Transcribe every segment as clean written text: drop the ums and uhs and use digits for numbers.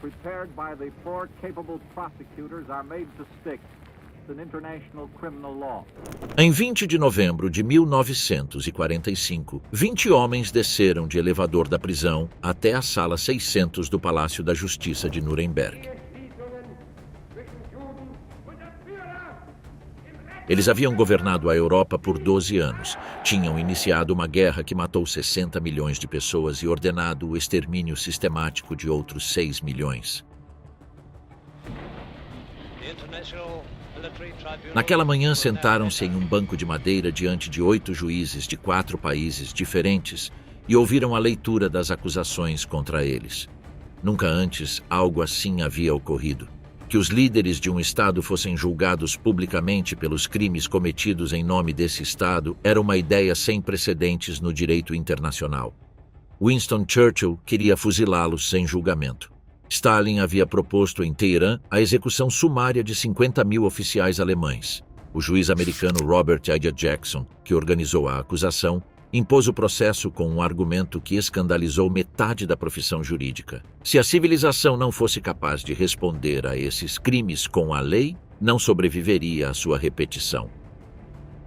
Prepared by the four capable prosecutors are made to stick in international criminal law. Em 20 de novembro de 1945, 20 homens desceram de elevador da prisão até a sala 600 do Palácio da Justiça de Nuremberg. Eles haviam governado a Europa por 12 anos, tinham iniciado uma guerra que matou 60 milhões de pessoas e ordenado o extermínio sistemático de outros 6 milhões. Naquela manhã sentaram-se em um banco de madeira diante de 8 juízes de 4 países diferentes e ouviram a leitura das acusações contra eles. Nunca antes algo assim havia ocorrido. Que os líderes de um Estado fossem julgados publicamente pelos crimes cometidos em nome desse Estado era uma ideia sem precedentes no direito internacional. Winston Churchill queria fuzilá-los sem julgamento. Stalin havia proposto em Teherã a execução sumária de 50 mil oficiais alemães. O juiz americano Robert Ida Jackson, que organizou a acusação, impôs o processo com um argumento que escandalizou metade da profissão jurídica. Se a civilização não fosse capaz de responder a esses crimes com a lei, não sobreviveria à sua repetição.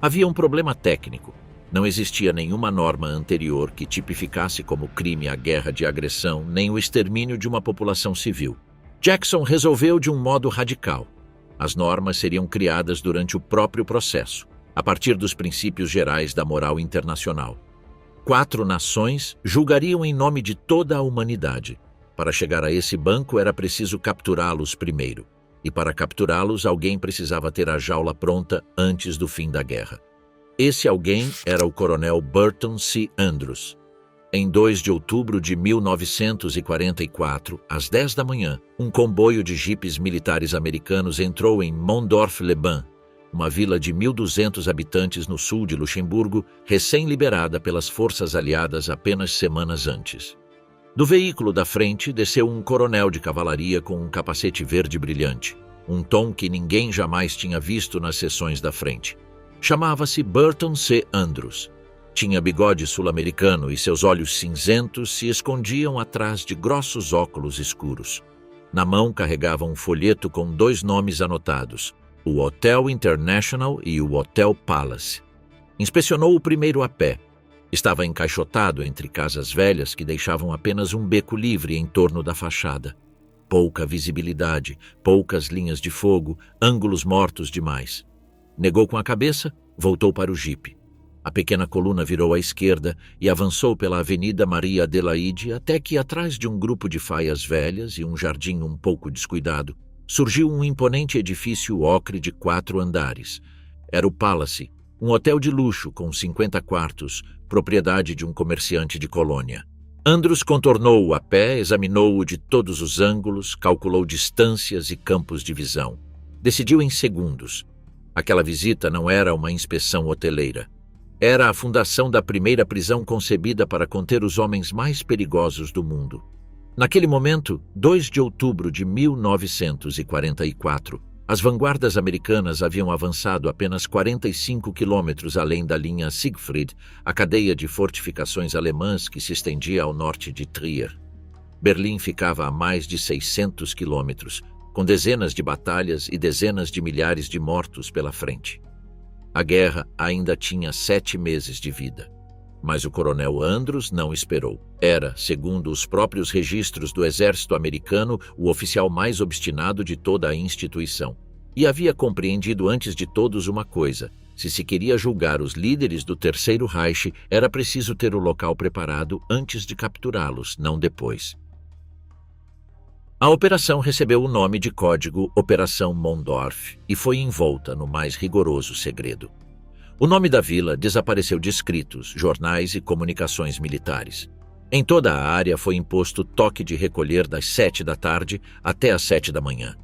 Havia um problema técnico. Não existia nenhuma norma anterior que tipificasse como crime a guerra de agressão nem o extermínio de uma população civil. Jackson resolveu de um modo radical. As normas seriam criadas durante o próprio processo, a partir dos princípios gerais da moral internacional. 4 nações julgariam em nome de toda a humanidade. Para chegar a esse banco era preciso capturá-los primeiro, e para capturá-los alguém precisava ter a jaula pronta antes do fim da guerra. Esse alguém era o coronel Burton C. Andrews. Em 2 de outubro de 1944, às 10 da manhã, um comboio de jipes militares americanos entrou em Mondorf-les-Bains, uma vila de 1.200 habitantes no sul de Luxemburgo, recém-liberada pelas forças aliadas apenas semanas antes. Do veículo da frente desceu um coronel de cavalaria com um capacete verde brilhante, um tom que ninguém jamais tinha visto nas seções da frente. Chamava-se Burton C. Andrews. Tinha bigode sul-americano e seus olhos cinzentos se escondiam atrás de grossos óculos escuros. Na mão carregava um folheto com 2 nomes anotados, o Hotel International e o Hotel Palace. Inspecionou o primeiro a pé. Estava encaixotado entre casas velhas que deixavam apenas um beco livre em torno da fachada. Pouca visibilidade, poucas linhas de fogo, ângulos mortos demais. Negou com a cabeça, voltou para o jipe. A pequena coluna virou à esquerda e avançou pela Avenida Maria Adelaide até que, atrás de um grupo de faias velhas e um jardim um pouco descuidado, surgiu um imponente edifício ocre de 4 andares. Era o Palace, um hotel de luxo com 50 quartos, propriedade de um comerciante de Colônia. Andrews contornou-o a pé, examinou-o de todos os ângulos, calculou distâncias e campos de visão. Decidiu em segundos. Aquela visita não era uma inspeção hoteleira. Era a fundação da primeira prisão concebida para conter os homens mais perigosos do mundo. Naquele momento, 2 de outubro de 1944, as vanguardas americanas haviam avançado apenas 45 quilômetros além da linha Siegfried, a cadeia de fortificações alemãs que se estendia ao norte de Trier. Berlim ficava a mais de 600 quilômetros, com dezenas de batalhas e dezenas de milhares de mortos pela frente. A guerra ainda tinha 7 meses de vida. Mas o coronel Andrews não esperou. Era, segundo os próprios registros do exército americano, o oficial mais obstinado de toda a instituição. E havia compreendido antes de todos uma coisa: se se queria julgar os líderes do Terceiro Reich, era preciso ter o local preparado antes de capturá-los, não depois. A operação recebeu o nome de código Operação Mondorf e foi envolta no mais rigoroso segredo. O nome da vila desapareceu de escritos, jornais e comunicações militares. Em toda a área foi imposto toque de recolher das 7 da tarde até às 7 da manhã.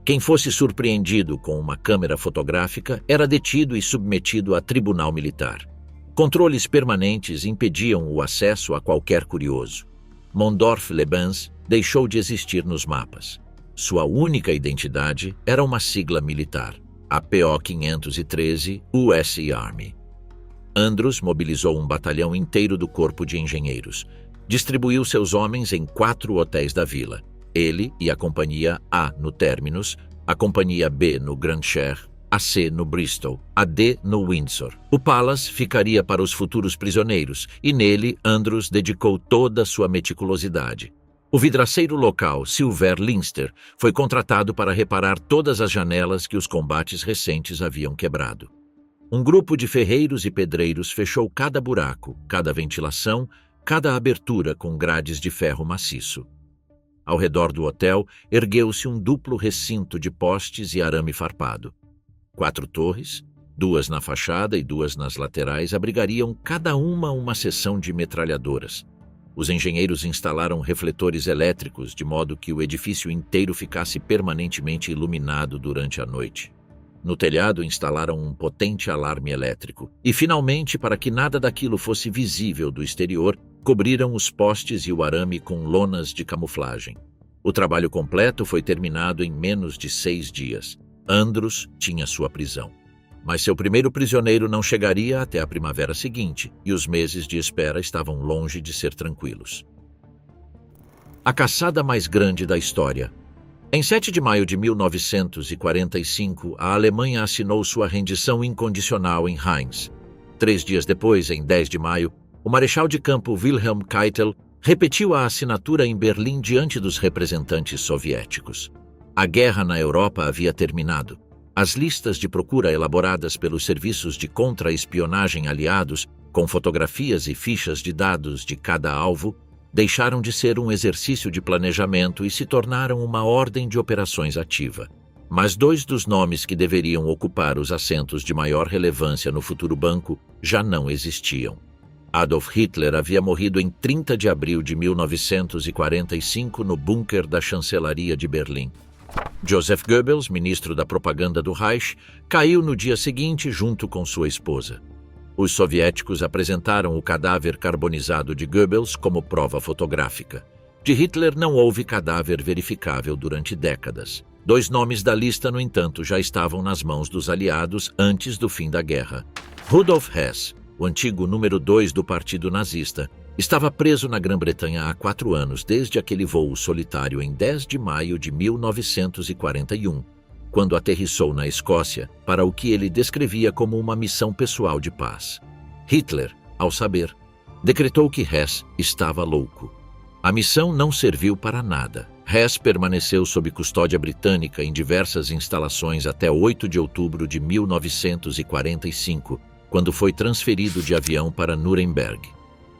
Quem fosse surpreendido com uma câmera fotográfica era detido e submetido a tribunal militar. Controles permanentes impediam o acesso a qualquer curioso. Mondorf-les-Bains deixou de existir nos mapas. Sua única identidade era uma sigla militar, a PO 513 US Army. Andrews mobilizou um batalhão inteiro do corpo de engenheiros. Distribuiu seus homens em 4 hotéis da vila. ele e a Companhia A no Terminus, a Companhia B no Grand Cher, a C no Bristol, a D no Windsor. O Palace ficaria para os futuros prisioneiros e nele Andrews dedicou toda a sua meticulosidade. O vidraceiro local, Silver Linster, foi contratado para reparar todas as janelas que os combates recentes haviam quebrado. Um grupo de ferreiros e pedreiros fechou cada buraco, cada ventilação, cada abertura com grades de ferro maciço. Ao redor do hotel, ergueu-se um duplo recinto de postes e arame farpado. 4 torres, 2 na fachada e 2 nas laterais, abrigariam cada uma seção de metralhadoras. Os engenheiros instalaram refletores elétricos de modo que o edifício inteiro ficasse permanentemente iluminado durante a noite. No telhado instalaram um potente alarme elétrico. E, finalmente, para que nada daquilo fosse visível do exterior, cobriram os postes e o arame com lonas de camuflagem. O trabalho completo foi terminado em menos de 6 dias. Andrews tinha sua prisão. Mas seu primeiro prisioneiro não chegaria até a primavera seguinte, e os meses de espera estavam longe de ser tranquilos. A caçada mais grande da história. Em 7 de maio de 1945, a Alemanha assinou sua rendição incondicional em Heinz. 3 dias depois, em 10 de maio, o marechal de campo Wilhelm Keitel repetiu a assinatura em Berlim diante dos representantes soviéticos. A guerra na Europa havia terminado. As listas de procura elaboradas pelos serviços de contra-espionagem aliados, com fotografias e fichas de dados de cada alvo, deixaram de ser um exercício de planejamento e se tornaram uma ordem de operações ativa. Mas 2 dos nomes que deveriam ocupar os assentos de maior relevância no futuro banco já não existiam. Adolf Hitler havia morrido em 30 de abril de 1945 no bunker da chancelaria de Berlim. Joseph Goebbels, ministro da propaganda do Reich, caiu no dia seguinte junto com sua esposa. Os soviéticos apresentaram o cadáver carbonizado de Goebbels como prova fotográfica. De Hitler não houve cadáver verificável durante décadas. 2 nomes da lista, no entanto, já estavam nas mãos dos aliados antes do fim da guerra. Rudolf Hess, o antigo número 2 do Partido Nazista, estava preso na Grã-Bretanha há 4 anos desde aquele voo solitário em 10 de maio de 1941, quando aterrissou na Escócia para o que ele descrevia como uma missão pessoal de paz. Hitler, ao saber, decretou que Hess estava louco. A missão não serviu para nada. Hess permaneceu sob custódia britânica em diversas instalações até 8 de outubro de 1945, quando foi transferido de avião para Nuremberg.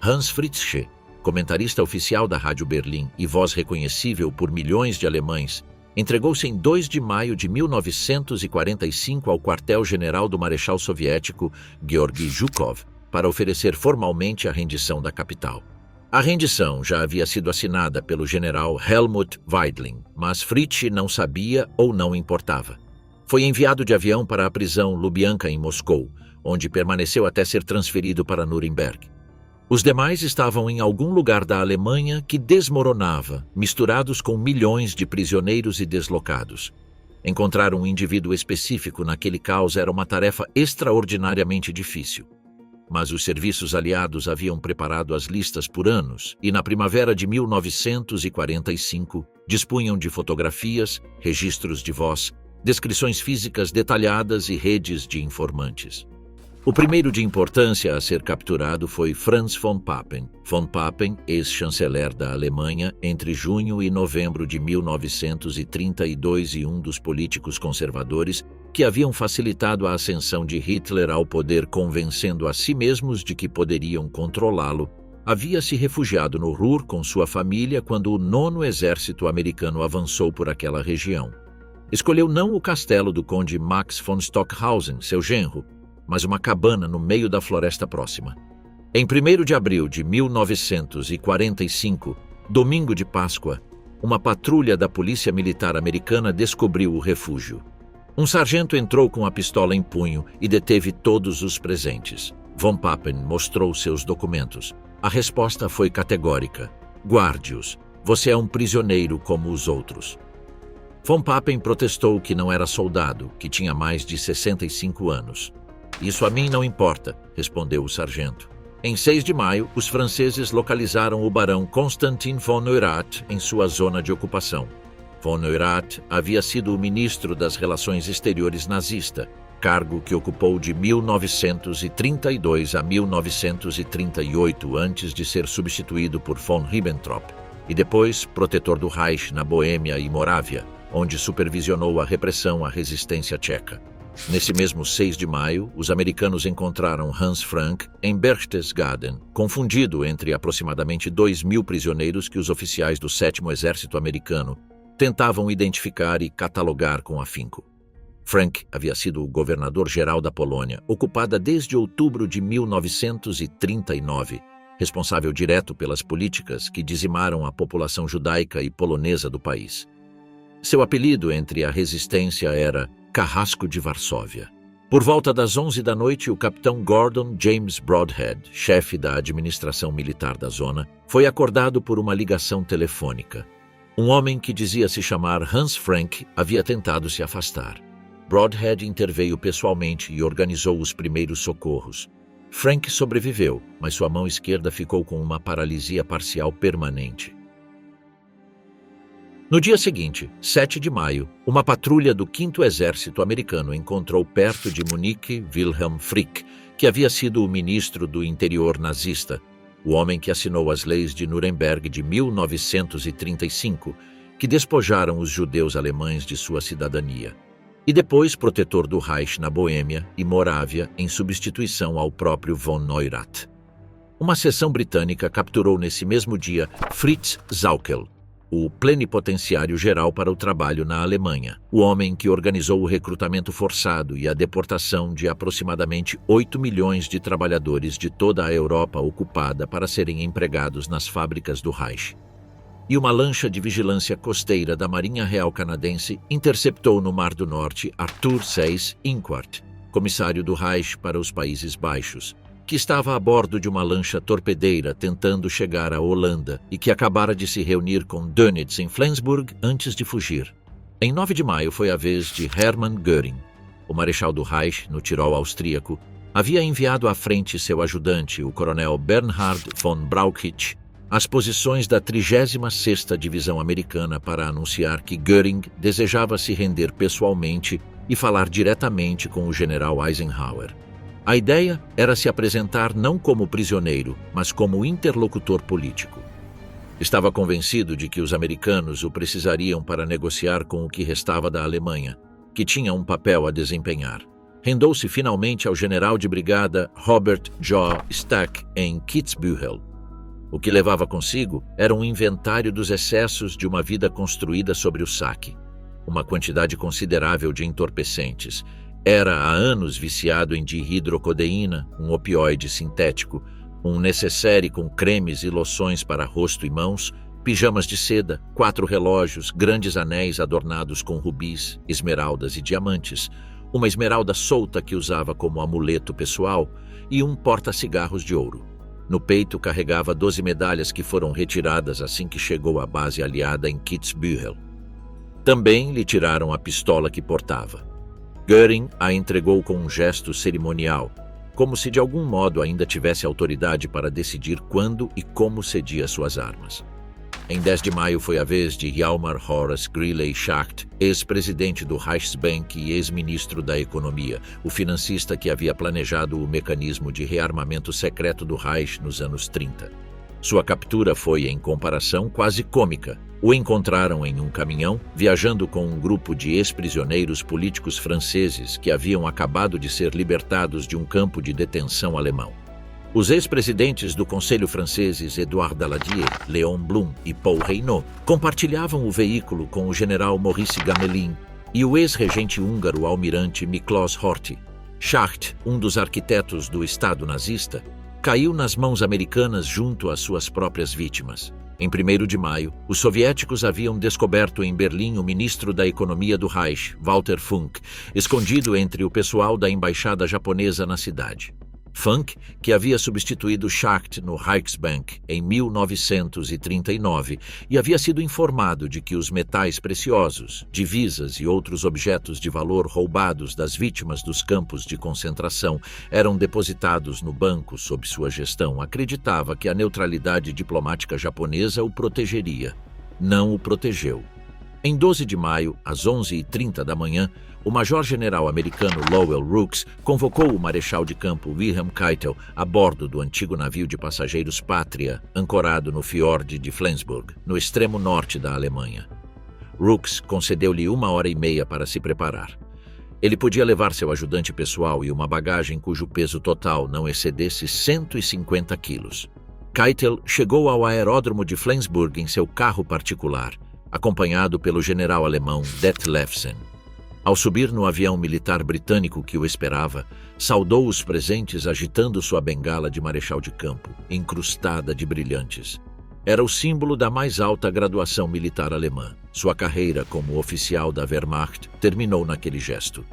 Hans Fritzsche, comentarista oficial da Rádio Berlim e voz reconhecível por milhões de alemães, entregou-se em 2 de maio de 1945 ao quartel-general do marechal soviético Georgy Zhukov para oferecer formalmente a rendição da capital. A rendição já havia sido assinada pelo general Helmut Weidling, mas Fritzsche não sabia ou não importava. Foi enviado de avião para a prisão Lubyanka em Moscou, onde permaneceu até ser transferido para Nuremberg. Os demais estavam em algum lugar da Alemanha que desmoronava, misturados com milhões de prisioneiros e deslocados. Encontrar um indivíduo específico naquele caos era uma tarefa extraordinariamente difícil. Mas os serviços aliados haviam preparado as listas por anos e, na primavera de 1945, dispunham de fotografias, registros de voz, descrições físicas detalhadas e redes de informantes. O primeiro de importância a ser capturado foi Franz von Papen. Von Papen, ex-chanceler da Alemanha, entre junho e novembro de 1932 e um dos políticos conservadores que haviam facilitado a ascensão de Hitler ao poder convencendo a si mesmos de que poderiam controlá-lo, havia se refugiado no Ruhr com sua família quando o 9º Exército Americano avançou por aquela região. Escolheu não o castelo do conde Max von Stockhausen, seu genro, mas uma cabana no meio da floresta próxima. Em 1º de abril de 1945, domingo de Páscoa, uma patrulha da Polícia Militar Americana descobriu o refúgio. Um sargento entrou com a pistola em punho e deteve todos os presentes. Von Papen mostrou seus documentos. A resposta foi categórica: guarde-os, você é um prisioneiro como os outros. Von Papen protestou que não era soldado, que tinha mais de 65 anos. Isso a mim não importa, respondeu o sargento. Em 6 de maio, os franceses localizaram o barão Constantin von Neurath em sua zona de ocupação. Von Neurath havia sido o ministro das Relações Exteriores nazista, cargo que ocupou de 1932 a 1938 antes de ser substituído por von Ribbentrop, e depois protetor do Reich na Boêmia e Morávia, onde supervisionou a repressão à resistência tcheca. Nesse mesmo 6 de maio, os americanos encontraram Hans Frank em Berchtesgaden, confundido entre aproximadamente 2.000 prisioneiros que os oficiais do 7º Exército Americano tentavam identificar e catalogar com afinco. Frank havia sido o governador-geral da Polônia, ocupada desde outubro de 1939, responsável direto pelas políticas que dizimaram a população judaica e polonesa do país. Seu apelido entre a resistência era Carrasco de Varsóvia. Por volta das 11 da noite, o capitão Gordon James Broadhead, chefe da administração militar da zona, foi acordado por uma ligação telefônica. Um homem que dizia se chamar Hans Frank havia tentado se afastar. Broadhead interveio pessoalmente e organizou os primeiros socorros. Frank sobreviveu, mas sua mão esquerda ficou com uma paralisia parcial permanente. No dia seguinte, 7 de maio, uma patrulha do 5º Exército Americano encontrou perto de Munique Wilhelm Frick, que havia sido o ministro do interior nazista, o homem que assinou as leis de Nuremberg de 1935, que despojaram os judeus alemães de sua cidadania, e depois protetor do Reich na Boêmia e Morávia em substituição ao próprio von Neurath. Uma seção britânica capturou nesse mesmo dia Fritz Sauckel, o plenipotenciário geral para o trabalho na Alemanha, o homem que organizou o recrutamento forçado e a deportação de aproximadamente 8 milhões de trabalhadores de toda a Europa ocupada para serem empregados nas fábricas do Reich. E uma lancha de vigilância costeira da Marinha Real Canadense interceptou no Mar do Norte Arthur Seyss Inquart, comissário do Reich para os Países Baixos, que estava a bordo de uma lancha torpedeira tentando chegar à Holanda e que acabara de se reunir com Dönitz em Flensburg antes de fugir. Em 9 de maio foi a vez de Hermann Göring. O marechal do Reich, no Tirol austríaco, havia enviado à frente seu ajudante, o coronel Bernhard von Brauchitsch, às posições da 36ª Divisão Americana para anunciar que Göring desejava se render pessoalmente e falar diretamente com o general Eisenhower. A ideia era se apresentar não como prisioneiro, mas como interlocutor político. Estava convencido de que os americanos o precisariam para negociar com o que restava da Alemanha, que tinha um papel a desempenhar. Rendou-se finalmente ao general de brigada Robert Joe Stack em Kitzbühel. O que levava consigo era um inventário dos excessos de uma vida construída sobre o saque, uma quantidade considerável de entorpecentes. Era há anos viciado em dihidrocodeína, um opioide sintético, um necessaire com cremes e loções para rosto e mãos, pijamas de seda, 4 relógios, grandes anéis adornados com rubis, esmeraldas e diamantes, uma esmeralda solta que usava como amuleto pessoal e um porta-cigarros de ouro. No peito carregava 12 medalhas que foram retiradas assim que chegou à base aliada em Kitzbühel. Também lhe tiraram a pistola que portava. Göring a entregou com um gesto cerimonial, como se de algum modo ainda tivesse autoridade para decidir quando e como cedia suas armas. Em 10 de maio foi a vez de Hjalmar Horace Greeley Schacht, ex-presidente do Reichsbank e ex-ministro da Economia, o financista que havia planejado o mecanismo de rearmamento secreto do Reich nos anos 30. Sua captura foi, em comparação, quase cômica. O encontraram em um caminhão, viajando com um grupo de ex-prisioneiros políticos franceses que haviam acabado de ser libertados de um campo de detenção alemão. Os ex-presidentes do Conselho franceses Édouard Daladier, Léon Blum e Paul Reynaud compartilhavam o veículo com o general Maurice Gamelin e o ex-regente húngaro almirante Miklós Horthy. Schacht, um dos arquitetos do Estado nazista, caiu nas mãos americanas junto às suas próprias vítimas. Em 1º de maio, os soviéticos haviam descoberto em Berlim o ministro da Economia do Reich, Walter Funk, escondido entre o pessoal da embaixada japonesa na cidade. Funk, que havia substituído Schacht no Reichsbank em 1939 e havia sido informado de que os metais preciosos, divisas e outros objetos de valor roubados das vítimas dos campos de concentração eram depositados no banco sob sua gestão, acreditava que a neutralidade diplomática japonesa o protegeria. Não o protegeu. Em 12 de maio, às 11h30 da manhã, o major-general americano Lowell Rooks convocou o marechal de campo Wilhelm Keitel a bordo do antigo navio de passageiros Pátria, ancorado no fiord de Flensburg, no extremo norte da Alemanha. Rooks concedeu-lhe 1h30 para se preparar. Ele podia levar seu ajudante pessoal e uma bagagem cujo peso total não excedesse 150 quilos. Keitel chegou ao aeródromo de Flensburg em seu carro particular, acompanhado pelo general alemão Detlefsen. Ao subir no avião militar britânico que o esperava, saudou os presentes agitando sua bengala de marechal de campo, incrustada de brilhantes. Era o símbolo da mais alta graduação militar alemã. Sua carreira como oficial da Wehrmacht terminou naquele gesto.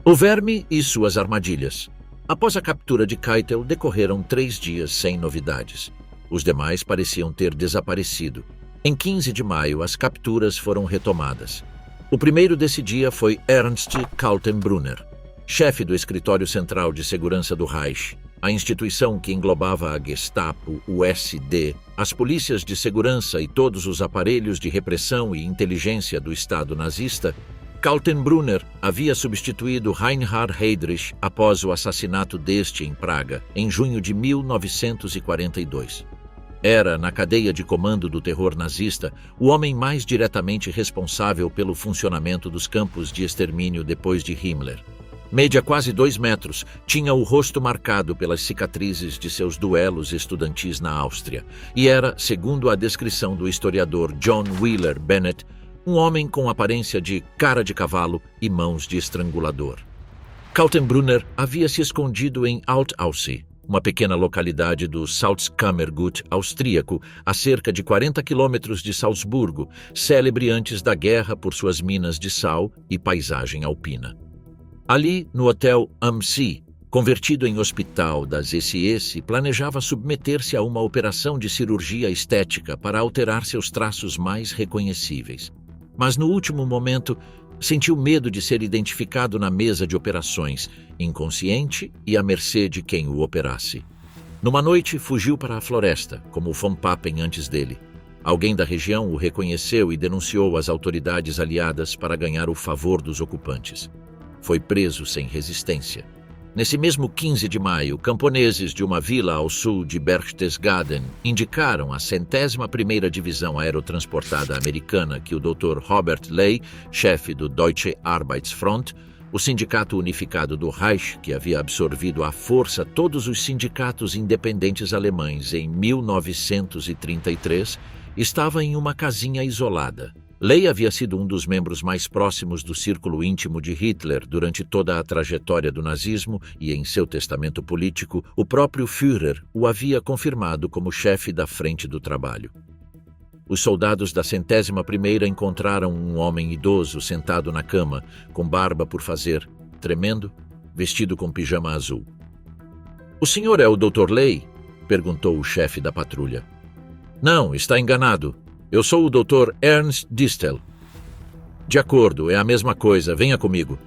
O verme e suas armadilhas. Após a captura de Keitel, decorreram 3 dias sem novidades. Os demais pareciam ter desaparecido. Em 15 de maio, as capturas foram retomadas. O primeiro desse dia foi Ernst Kaltenbrunner, chefe do Escritório Central de Segurança do Reich, a instituição que englobava a Gestapo, o SD, as polícias de segurança e todos os aparelhos de repressão e inteligência do Estado nazista. Kaltenbrunner havia substituído Reinhard Heydrich após o assassinato deste em Praga, em junho de 1942. Era, na cadeia de comando do terror nazista, o homem mais diretamente responsável pelo funcionamento dos campos de extermínio depois de Himmler. Media quase 2 metros, tinha o rosto marcado pelas cicatrizes de seus duelos estudantis na Áustria, e era, segundo a descrição do historiador John Wheeler Bennett, um homem com aparência de cara de cavalo e mãos de estrangulador. Kaltenbrunner havia se escondido em Alt-Aussee, uma pequena localidade do Salzkammergut austríaco, a cerca de 40 quilômetros de Salzburgo, célebre antes da guerra por suas minas de sal e paisagem alpina. Ali, no Hotel Am See, convertido em hospital das SS, planejava submeter-se a uma operação de cirurgia estética para alterar seus traços mais reconhecíveis. Mas no último momento, sentiu medo de ser identificado na mesa de operações, inconsciente e à mercê de quem o operasse. Numa noite, fugiu para a floresta, como von Papen antes dele. Alguém da região o reconheceu e denunciou às autoridades aliadas para ganhar o favor dos ocupantes. Foi preso sem resistência. Nesse mesmo 15 de maio, camponeses de uma vila ao sul de Berchtesgaden indicaram à 101ª Divisão Aerotransportada Americana que o Dr. Robert Ley, chefe do Deutsche Arbeitsfront, o sindicato unificado do Reich, que havia absorvido à força todos os sindicatos independentes alemães em 1933, estava em uma casinha isolada. Ley havia sido um dos membros mais próximos do círculo íntimo de Hitler durante toda a trajetória do nazismo e, em seu testamento político, o próprio Führer o havia confirmado como chefe da Frente do Trabalho. Os soldados da 101ª encontraram um homem idoso sentado na cama, com barba por fazer, tremendo, vestido com pijama azul. "O senhor é o Dr. Ley?" perguntou o chefe da patrulha. "Não, está enganado. Eu sou o Dr. Ernst Distel." "De acordo, é a mesma coisa. Venha comigo."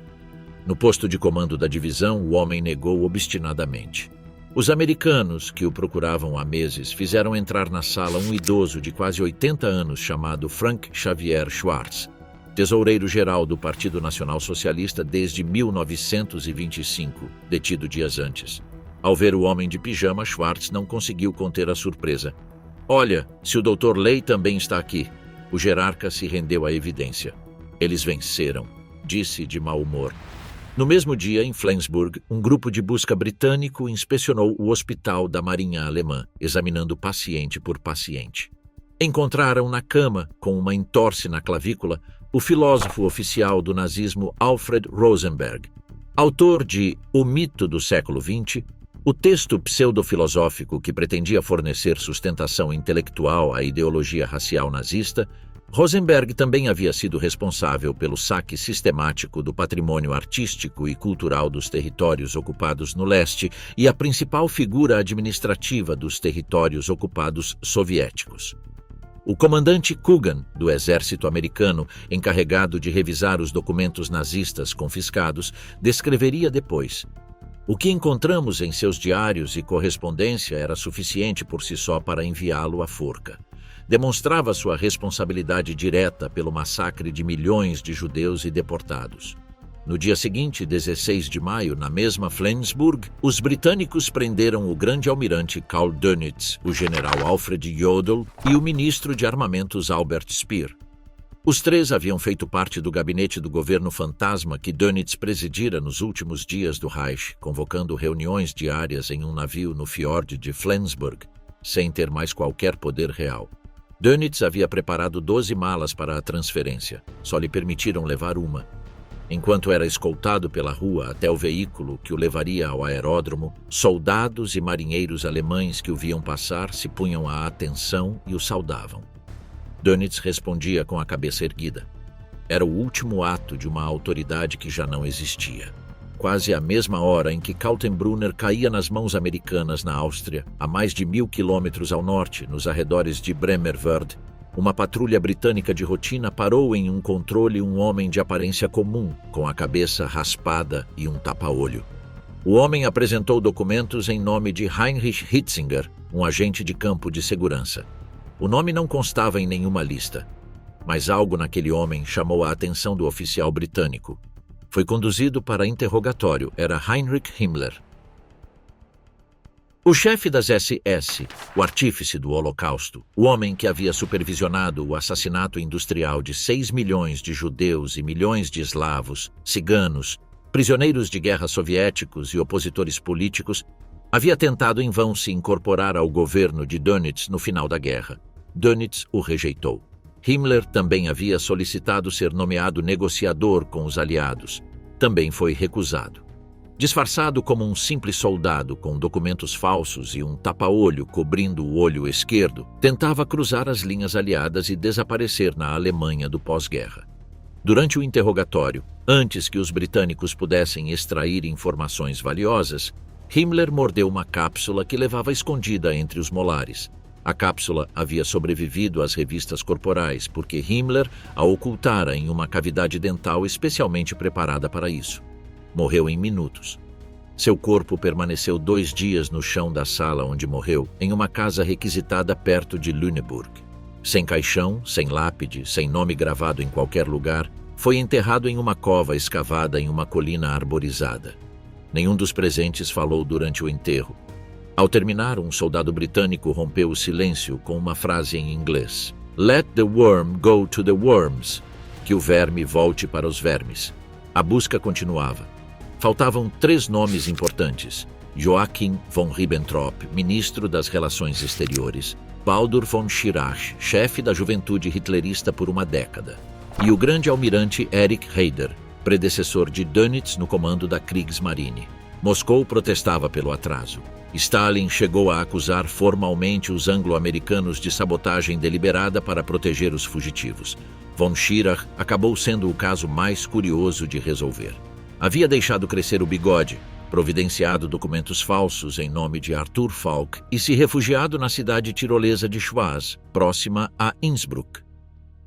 No posto de comando da divisão, o homem negou obstinadamente. Os americanos, que o procuravam há meses, fizeram entrar na sala um idoso de quase 80 anos chamado Frank Xavier Schwarz, tesoureiro-geral do Partido Nacional Socialista desde 1925, detido dias antes. Ao ver o homem de pijama, Schwarz não conseguiu conter a surpresa. "Olha, se o Dr. Ley também está aqui." O jerarca se rendeu à evidência. "Eles venceram", disse de mau humor. No mesmo dia, em Flensburg, um grupo de busca britânico inspecionou o hospital da Marinha Alemã, examinando paciente por paciente. Encontraram na cama, com uma entorse na clavícula, o filósofo oficial do nazismo Alfred Rosenberg. Autor de O Mito do Século XX, o texto pseudofilosófico que pretendia fornecer sustentação intelectual à ideologia racial nazista, Rosenberg também havia sido responsável pelo saque sistemático do patrimônio artístico e cultural dos territórios ocupados no leste e a principal figura administrativa dos territórios ocupados soviéticos. O comandante Coogan, do exército americano, encarregado de revisar os documentos nazistas confiscados, descreveria depois: "O que encontramos em seus diários e correspondência era suficiente por si só para enviá-lo à forca. Demonstrava sua responsabilidade direta pelo massacre de milhões de judeus e deportados." No dia seguinte, 16 de maio, na mesma Flensburg, os britânicos prenderam o grande almirante Karl Dönitz, o general Alfred Jodl e o ministro de armamentos Albert Speer. Os três haviam feito parte do gabinete do governo fantasma que Dönitz presidira nos últimos dias do Reich, convocando reuniões diárias em um navio no fiord de Flensburg, sem ter mais qualquer poder real. Dönitz havia preparado 12 malas para a transferência. Só lhe permitiram levar uma. Enquanto era escoltado pela rua até o veículo que o levaria ao aeródromo, soldados e marinheiros alemães que o viam passar se punham à atenção e o saudavam. Dönitz respondia com a cabeça erguida. Era o último ato de uma autoridade que já não existia. Quase à mesma hora em que Kaltenbrunner caía nas mãos americanas na Áustria, a mais de 1.000 quilômetros ao norte, nos arredores de Bremervörde, uma patrulha britânica de rotina parou em um controle um homem de aparência comum, com a cabeça raspada e um tapa-olho. O homem apresentou documentos em nome de Heinrich Hitzinger, um agente de campo de segurança. O nome não constava em nenhuma lista, mas algo naquele homem chamou a atenção do oficial britânico. Foi conduzido para interrogatório. Era Heinrich Himmler. O chefe das SS, o artífice do Holocausto, o homem que havia supervisionado o assassinato industrial de 6 milhões de judeus e milhões de eslavos, ciganos, prisioneiros de guerra soviéticos e opositores políticos, havia tentado em vão se incorporar ao governo de Dönitz no final da guerra. Dönitz o rejeitou. Himmler também havia solicitado ser nomeado negociador com os aliados. Também foi recusado. Disfarçado como um simples soldado com documentos falsos e um tapa-olho cobrindo o olho esquerdo, tentava cruzar as linhas aliadas e desaparecer na Alemanha do pós-guerra. Durante o interrogatório, antes que os britânicos pudessem extrair informações valiosas, Himmler mordeu uma cápsula que levava escondida entre os molares. A cápsula havia sobrevivido às revistas corporais porque Himmler a ocultara em uma cavidade dental especialmente preparada para isso. Morreu em minutos. Seu corpo permaneceu 2 dias no chão da sala onde morreu, em uma casa requisitada perto de Lüneburg. Sem caixão, sem lápide, sem nome gravado em qualquer lugar, foi enterrado em uma cova escavada em uma colina arborizada. Nenhum dos presentes falou durante o enterro. Ao terminar, um soldado britânico rompeu o silêncio com uma frase em inglês: "Let the worm go to the worms", que o verme volte para os vermes. A busca continuava. Faltavam 3 nomes importantes: Joachim von Ribbentrop, ministro das Relações Exteriores, Baldur von Schirach, chefe da juventude hitlerista por uma década, e o grande almirante Erich Heider, predecessor de Dönitz no comando da Kriegsmarine. Moscou protestava pelo atraso. Stalin chegou a acusar formalmente os anglo-americanos de sabotagem deliberada para proteger os fugitivos. Von Schirach acabou sendo o caso mais curioso de resolver. Havia deixado crescer o bigode, providenciado documentos falsos em nome de Arthur Falk e se refugiado na cidade tirolesa de Schwaz, próxima a Innsbruck.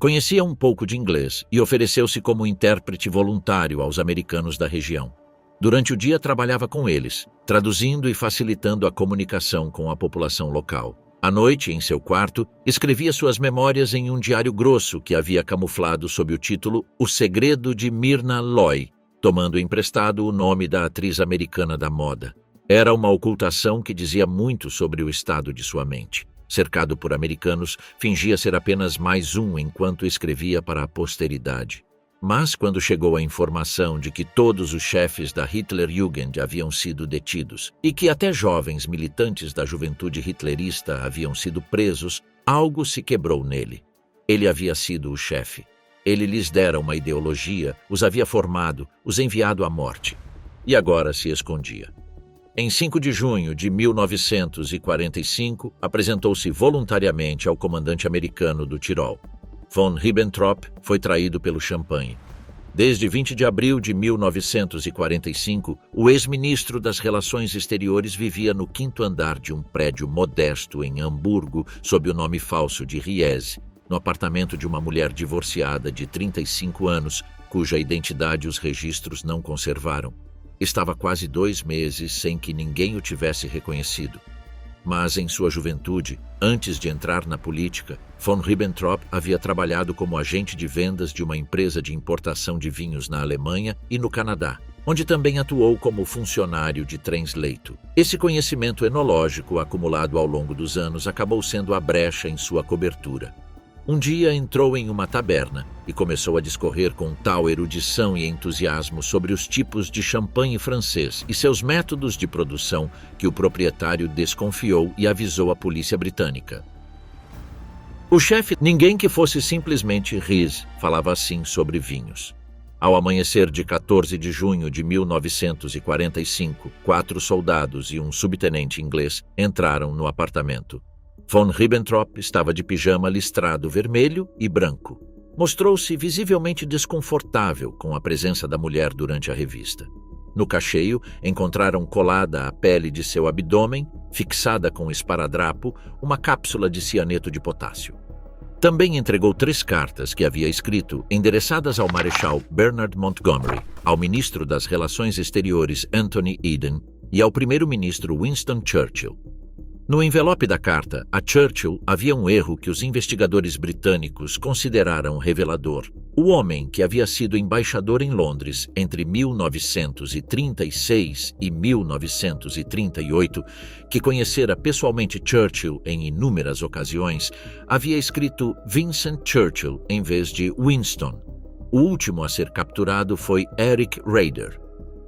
Conhecia um pouco de inglês e ofereceu-se como intérprete voluntário aos americanos da região. Durante o dia trabalhava com eles, traduzindo e facilitando a comunicação com a população local. À noite, em seu quarto, escrevia suas memórias em um diário grosso que havia camuflado sob o título O Segredo de Myrna Loy, tomando emprestado o nome da atriz americana da moda. Era uma ocultação que dizia muito sobre o estado de sua mente. Cercado por americanos, fingia ser apenas mais um enquanto escrevia para a posteridade. Mas quando chegou a informação de que todos os chefes da Hitlerjugend haviam sido detidos e que até jovens militantes da juventude hitlerista haviam sido presos, algo se quebrou nele. Ele havia sido o chefe. Ele lhes dera uma ideologia, os havia formado, os enviado à morte. E agora se escondia. Em 5 de junho de 1945, apresentou-se voluntariamente ao comandante americano do Tirol. Von Ribbentrop foi traído pelo champanhe. Desde 20 de abril de 1945, o ex-ministro das Relações Exteriores vivia no 5º andar de um prédio modesto em Hamburgo, sob o nome falso de Riese, no apartamento de uma mulher divorciada de 35 anos, cuja identidade os registros não conservaram. Estava quase 2 meses sem que ninguém o tivesse reconhecido. Mas, em sua juventude, antes de entrar na política, von Ribbentrop havia trabalhado como agente de vendas de uma empresa de importação de vinhos na Alemanha e no Canadá, onde também atuou como funcionário de trens-leito. Esse conhecimento enológico acumulado ao longo dos anos acabou sendo a brecha em sua cobertura. Um dia entrou em uma taberna e começou a discorrer com tal erudição e entusiasmo sobre os tipos de champanhe francês e seus métodos de produção que o proprietário desconfiou e avisou a polícia britânica. O chefe, ninguém que fosse simplesmente Ries, falava assim sobre vinhos. Ao amanhecer de 14 de junho de 1945, 4 soldados e um subtenente inglês entraram no apartamento. Von Ribbentrop estava de pijama listrado vermelho e branco. Mostrou-se visivelmente desconfortável com a presença da mulher durante a revista. No cacheio, encontraram colada à pele de seu abdômen, fixada com esparadrapo, uma cápsula de cianeto de potássio. Também entregou 3 cartas que havia escrito, endereçadas ao Marechal Bernard Montgomery, ao ministro das Relações Exteriores Anthony Eden e ao primeiro-ministro Winston Churchill. No envelope da carta, a Churchill havia um erro que os investigadores britânicos consideraram revelador. O homem que havia sido embaixador em Londres entre 1936 e 1938, que conhecera pessoalmente Churchill em inúmeras ocasiões, havia escrito Vincent Churchill em vez de Winston. O último a ser capturado foi Erich Raeder.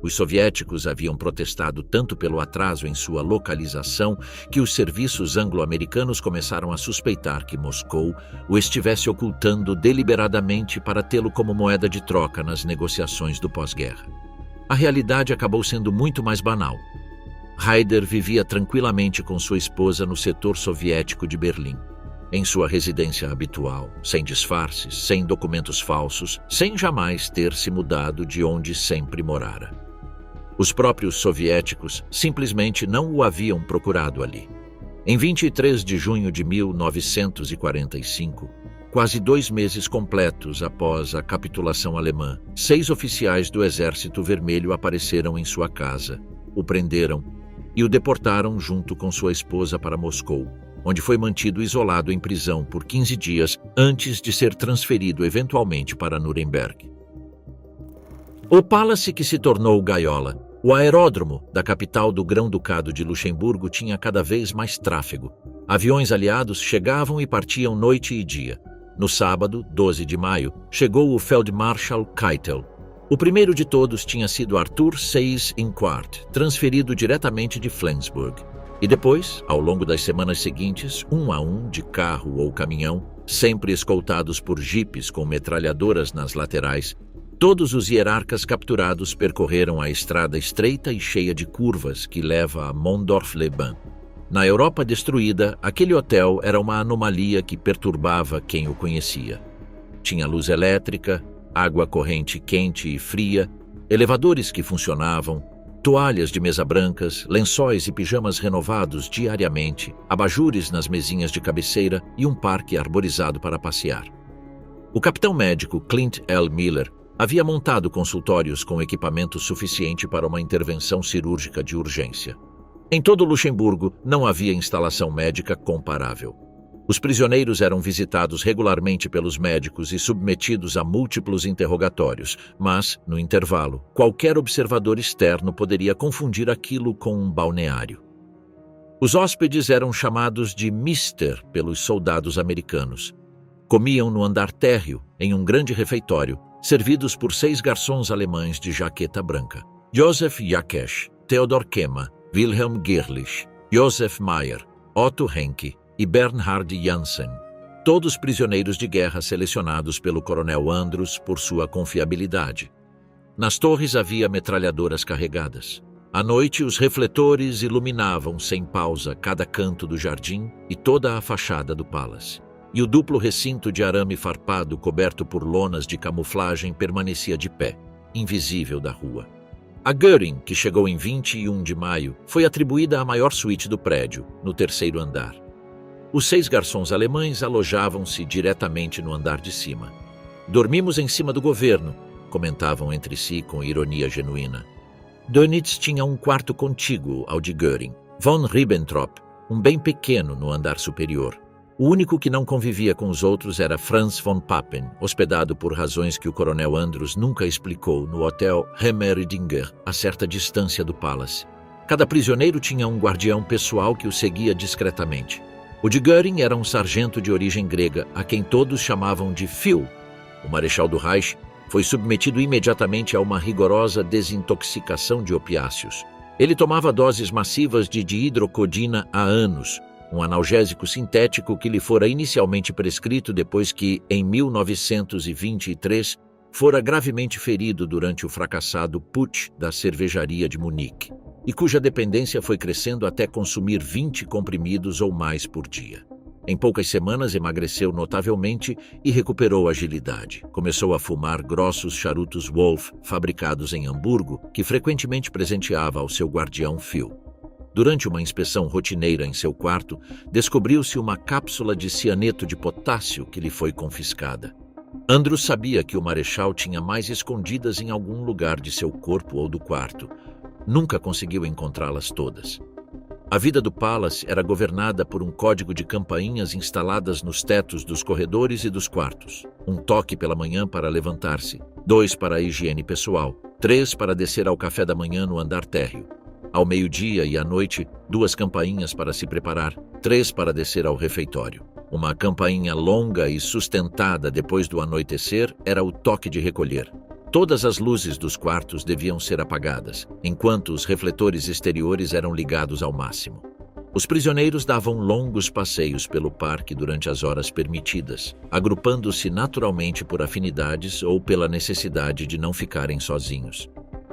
Os soviéticos haviam protestado tanto pelo atraso em sua localização que os serviços anglo-americanos começaram a suspeitar que Moscou o estivesse ocultando deliberadamente para tê-lo como moeda de troca nas negociações do pós-guerra. A realidade acabou sendo muito mais banal. Raeder vivia tranquilamente com sua esposa no setor soviético de Berlim, em sua residência habitual, sem disfarces, sem documentos falsos, sem jamais ter se mudado de onde sempre morara. Os próprios soviéticos simplesmente não o haviam procurado ali. Em 23 de junho de 1945, quase 2 meses completos após a capitulação alemã, 6 oficiais do Exército Vermelho apareceram em sua casa, o prenderam e o deportaram junto com sua esposa para Moscou, onde foi mantido isolado em prisão por 15 dias antes de ser transferido eventualmente para Nuremberg. O Palace que se tornou gaiola. O aeródromo da capital do Grão-Ducado de Luxemburgo tinha cada vez mais tráfego. Aviões aliados chegavam e partiam noite e dia. No sábado, 12 de maio, chegou o Feldmarschall Keitel. O primeiro de todos tinha sido Arthur Seyss-Inquart, transferido diretamente de Flensburg. E depois, ao longo das semanas seguintes, um a um, de carro ou caminhão, sempre escoltados por jipes com metralhadoras nas laterais, todos os hierarcas capturados percorreram a estrada estreita e cheia de curvas que leva a Mondorf-les-Bains. Na Europa destruída, aquele hotel era uma anomalia que perturbava quem o conhecia. Tinha luz elétrica, água corrente quente e fria, elevadores que funcionavam, toalhas de mesa brancas, lençóis e pijamas renovados diariamente, abajures nas mesinhas de cabeceira e um parque arborizado para passear. O capitão médico Clint L. Miller havia montado consultórios com equipamento suficiente para uma intervenção cirúrgica de urgência. Em todo Luxemburgo não havia instalação médica comparável. Os prisioneiros eram visitados regularmente pelos médicos e submetidos a múltiplos interrogatórios, mas, no intervalo, qualquer observador externo poderia confundir aquilo com um balneário. Os hóspedes eram chamados de Mister pelos soldados americanos. Comiam no andar térreo, em um grande refeitório, servidos por 6 garçons alemães de jaqueta branca. Josef Jakesch, Theodor Kemmer, Wilhelm Girlich, Josef Meyer, Otto Henke e Bernhard Janssen, todos prisioneiros de guerra selecionados pelo coronel Andrus por sua confiabilidade. Nas torres havia metralhadoras carregadas. À noite, os refletores iluminavam sem pausa cada canto do jardim e toda a fachada do Palace. e o duplo recinto de arame farpado coberto por lonas de camuflagem permanecia de pé, invisível da rua. A Göring, que chegou em 21 de maio, foi atribuída à maior suíte do prédio, no terceiro andar. Os 6 garçons alemães alojavam-se diretamente no andar de cima. "Dormimos em cima do governo", comentavam entre si com ironia genuína. Dönitz tinha um quarto contíguo ao de Göring. Von Ribbentrop, um bem pequeno no andar superior. O único que não convivia com os outros era Franz von Papen, hospedado por razões que o coronel Andrews nunca explicou no hotel Hemmeridinger, a certa distância do Palace. Cada prisioneiro tinha um guardião pessoal que o seguia discretamente. O de Göring era um sargento de origem grega, a quem todos chamavam de Phil. O marechal do Reich foi submetido imediatamente a uma rigorosa desintoxicação de opiáceos. Ele tomava doses massivas de dihidrocodina há anos, um analgésico sintético que lhe fora inicialmente prescrito depois que, em 1923, fora gravemente ferido durante o fracassado putsch da cervejaria de Munique, e cuja dependência foi crescendo até consumir 20 comprimidos ou mais por dia. Em poucas semanas emagreceu notavelmente e recuperou agilidade. Começou a fumar grossos charutos Wolf, fabricados em Hamburgo, que frequentemente presenteava ao seu guardião Phil. Durante uma inspeção rotineira em seu quarto, descobriu-se uma cápsula de cianeto de potássio que lhe foi confiscada. Andrews sabia que o marechal tinha mais escondidas em algum lugar de seu corpo ou do quarto. Nunca conseguiu encontrá-las todas. A vida do Palace era governada por um código de campainhas instaladas nos tetos dos corredores e dos quartos. Um toque pela manhã para levantar-se, 2 para a higiene pessoal, 3 para descer ao café da manhã no andar térreo. Ao meio-dia e à noite, 2 campainhas para se preparar, 3 para descer ao refeitório. Uma campainha longa e sustentada depois do anoitecer era o toque de recolher. Todas as luzes dos quartos deviam ser apagadas, enquanto os refletores exteriores eram ligados ao máximo. Os prisioneiros davam longos passeios pelo parque durante as horas permitidas, agrupando-se naturalmente por afinidades ou pela necessidade de não ficarem sozinhos.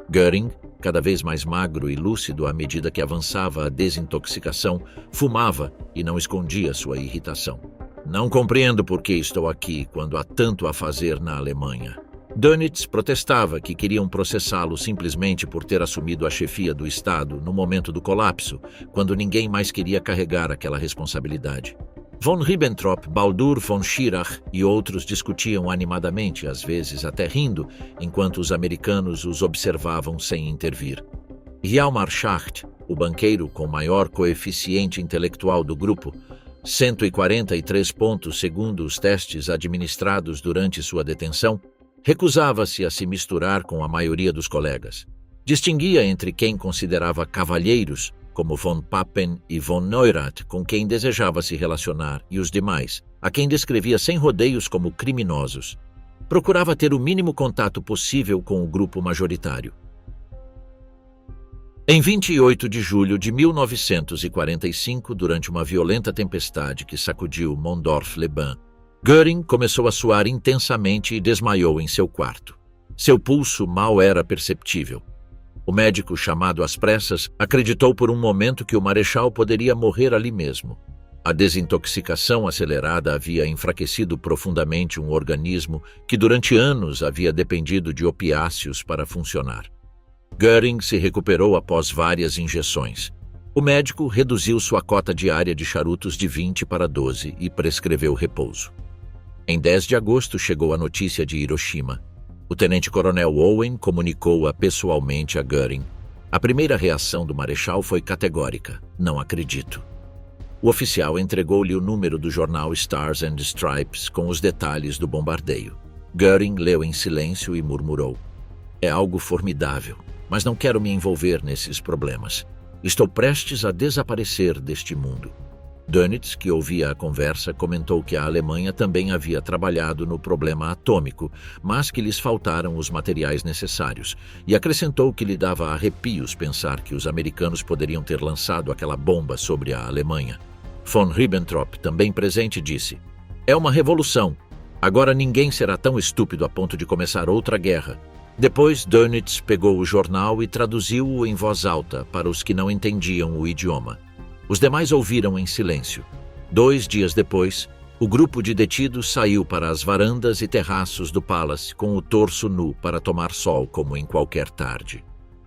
Göring, cada vez mais magro e lúcido à medida que avançava a desintoxicação, fumava e não escondia sua irritação. "Não compreendo por que estou aqui quando há tanto a fazer na Alemanha." Dönitz protestava que queriam processá-lo simplesmente por ter assumido a chefia do Estado no momento do colapso, quando ninguém mais queria carregar aquela responsabilidade. Von Ribbentrop, Baldur von Schirach e outros discutiam animadamente, às vezes até rindo, enquanto os americanos os observavam sem intervir. Hjalmar Schacht, o banqueiro com maior coeficiente intelectual do grupo, 143 pontos segundo os testes administrados durante sua detenção, recusava-se a se misturar com a maioria dos colegas. Distinguia entre quem considerava cavalheiros, como von Papen e von Neurath, com quem desejava se relacionar, e os demais, a quem descrevia sem rodeios como criminosos. Procurava ter o mínimo contato possível com o grupo majoritário. Em 28 de julho de 1945, durante uma violenta tempestade que sacudiu Mondorf-Leban, Göring começou a suar intensamente e desmaiou em seu quarto. Seu pulso mal era perceptível. O médico, chamado às pressas, acreditou por um momento que o marechal poderia morrer ali mesmo. A desintoxicação acelerada havia enfraquecido profundamente um organismo que durante anos havia dependido de opiáceos para funcionar. Göring se recuperou após várias injeções. O médico reduziu sua cota diária de charutos de 20 para 12 e prescreveu repouso. Em 10 de agosto chegou a notícia de Hiroshima. O tenente-coronel Owen comunicou-a pessoalmente a Göring. A primeira reação do marechal foi categórica: "Não acredito." O oficial entregou-lhe o número do jornal Stars and Stripes com os detalhes do bombardeio. Göring leu em silêncio e murmurou: "É algo formidável, mas não quero me envolver nesses problemas. Estou prestes a desaparecer deste mundo." Dönitz, que ouvia a conversa, comentou que a Alemanha também havia trabalhado no problema atômico, mas que lhes faltaram os materiais necessários, e acrescentou que lhe dava arrepios pensar que os americanos poderiam ter lançado aquela bomba sobre a Alemanha. Von Ribbentrop, também presente, disse: "É uma revolução. Agora ninguém será tão estúpido a ponto de começar outra guerra." Depois, Dönitz pegou o jornal e traduziu-o em voz alta para os que não entendiam o idioma. Os demais ouviram em silêncio. 2 dias depois, O grupo de detidos saiu para as varandas e terraços do Palace com o torso nu para tomar sol como em qualquer tarde.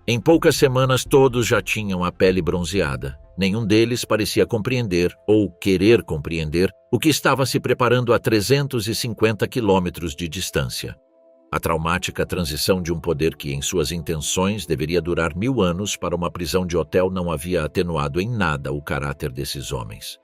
Em poucas semanas todos já tinham a pele bronzeada. Nenhum deles parecia compreender ou querer compreender o que estava se preparando a 350 quilômetros de distância. A traumática transição de um poder que, em suas intenções, deveria durar 1000 anos para uma prisão de hotel não havia atenuado em nada o caráter desses homens.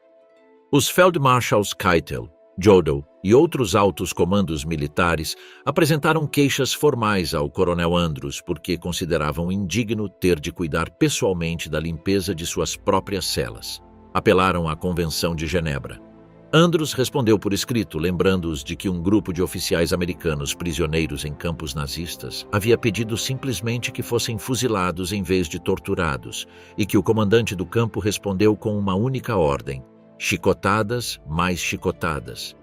Os Feldmarschalls Keitel, Jodl e outros altos comandos militares apresentaram queixas formais ao coronel Andros porque consideravam indigno ter de cuidar pessoalmente da limpeza de suas próprias celas. Apelaram à Convenção de Genebra. Andros respondeu por escrito, lembrando-os de que um grupo de oficiais americanos prisioneiros em campos nazistas havia pedido simplesmente que fossem fuzilados em vez de torturados, e que o comandante do campo respondeu com uma única ordem: chicotadas, mais chicotadas.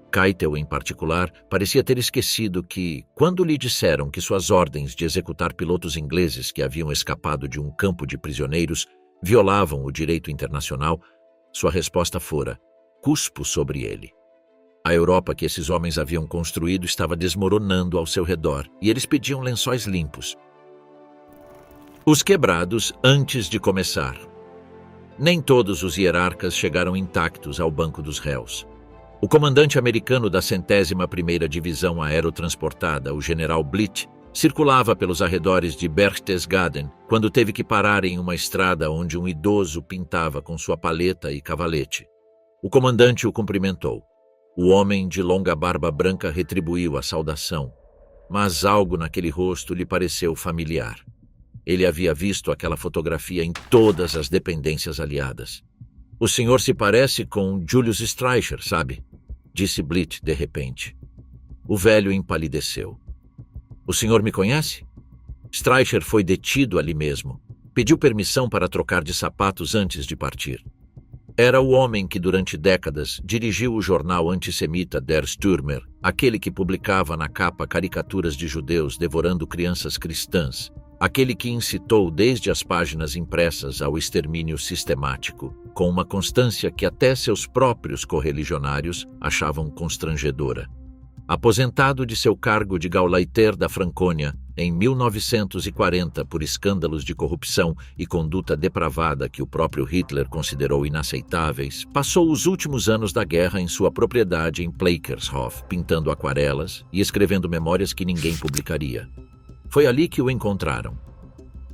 Keitel, em particular, parecia ter esquecido que, quando lhe disseram que suas ordens de executar pilotos ingleses que haviam escapado de um campo de prisioneiros violavam o direito internacional, sua resposta fora: cuspo sobre ele. A Europa que esses homens haviam construído estava desmoronando ao seu redor, e eles pediam lençóis limpos. Os quebrados antes de começar. Nem todos os hierarcas chegaram intactos ao banco dos réus. O comandante americano da 101ª Divisão Aerotransportada, o general Blitt, circulava pelos arredores de Berchtesgaden quando teve que parar em uma estrada onde um idoso pintava com sua paleta e cavalete. O comandante o cumprimentou. O homem de longa barba branca retribuiu a saudação, mas algo naquele rosto lhe pareceu familiar. Ele havia visto aquela fotografia em todas as dependências aliadas. "O senhor se parece com Julius Streicher, sabe?" disse Blitt de repente. O velho empalideceu. "O senhor me conhece?" Streicher foi detido ali mesmo. Pediu permissão para trocar de sapatos antes de partir. Era o homem que durante décadas dirigiu o jornal antissemita Der Stürmer, aquele que publicava na capa caricaturas de judeus devorando crianças cristãs, aquele que incitou desde as páginas impressas ao extermínio sistemático, com uma constância que até seus próprios correligionários achavam constrangedora. Aposentado de seu cargo de Gauleiter da Franconia em 1940 por escândalos de corrupção e conduta depravada que o próprio Hitler considerou inaceitáveis, passou os últimos anos da guerra em sua propriedade em Pleikershof, pintando aquarelas e escrevendo memórias que ninguém publicaria. Foi ali que o encontraram.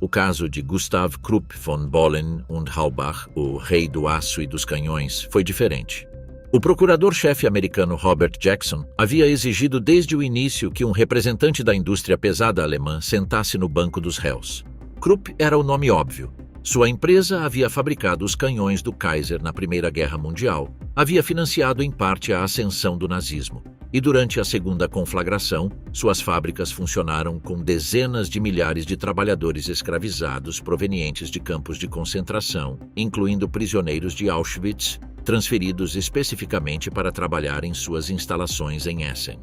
O caso de Gustav Krupp von Bohlen und Halbach, o rei do aço e dos canhões, foi diferente. O procurador-chefe americano Robert Jackson havia exigido desde o início que um representante da indústria pesada alemã sentasse no banco dos réus. Krupp era o nome óbvio. Sua empresa havia fabricado os canhões do Kaiser na Primeira Guerra Mundial, havia financiado em parte a ascensão do nazismo, e durante a Segunda Conflagração, suas fábricas funcionaram com dezenas de milhares de trabalhadores escravizados provenientes de campos de concentração, incluindo prisioneiros de Auschwitz, transferidos especificamente para trabalhar em suas instalações em Essen.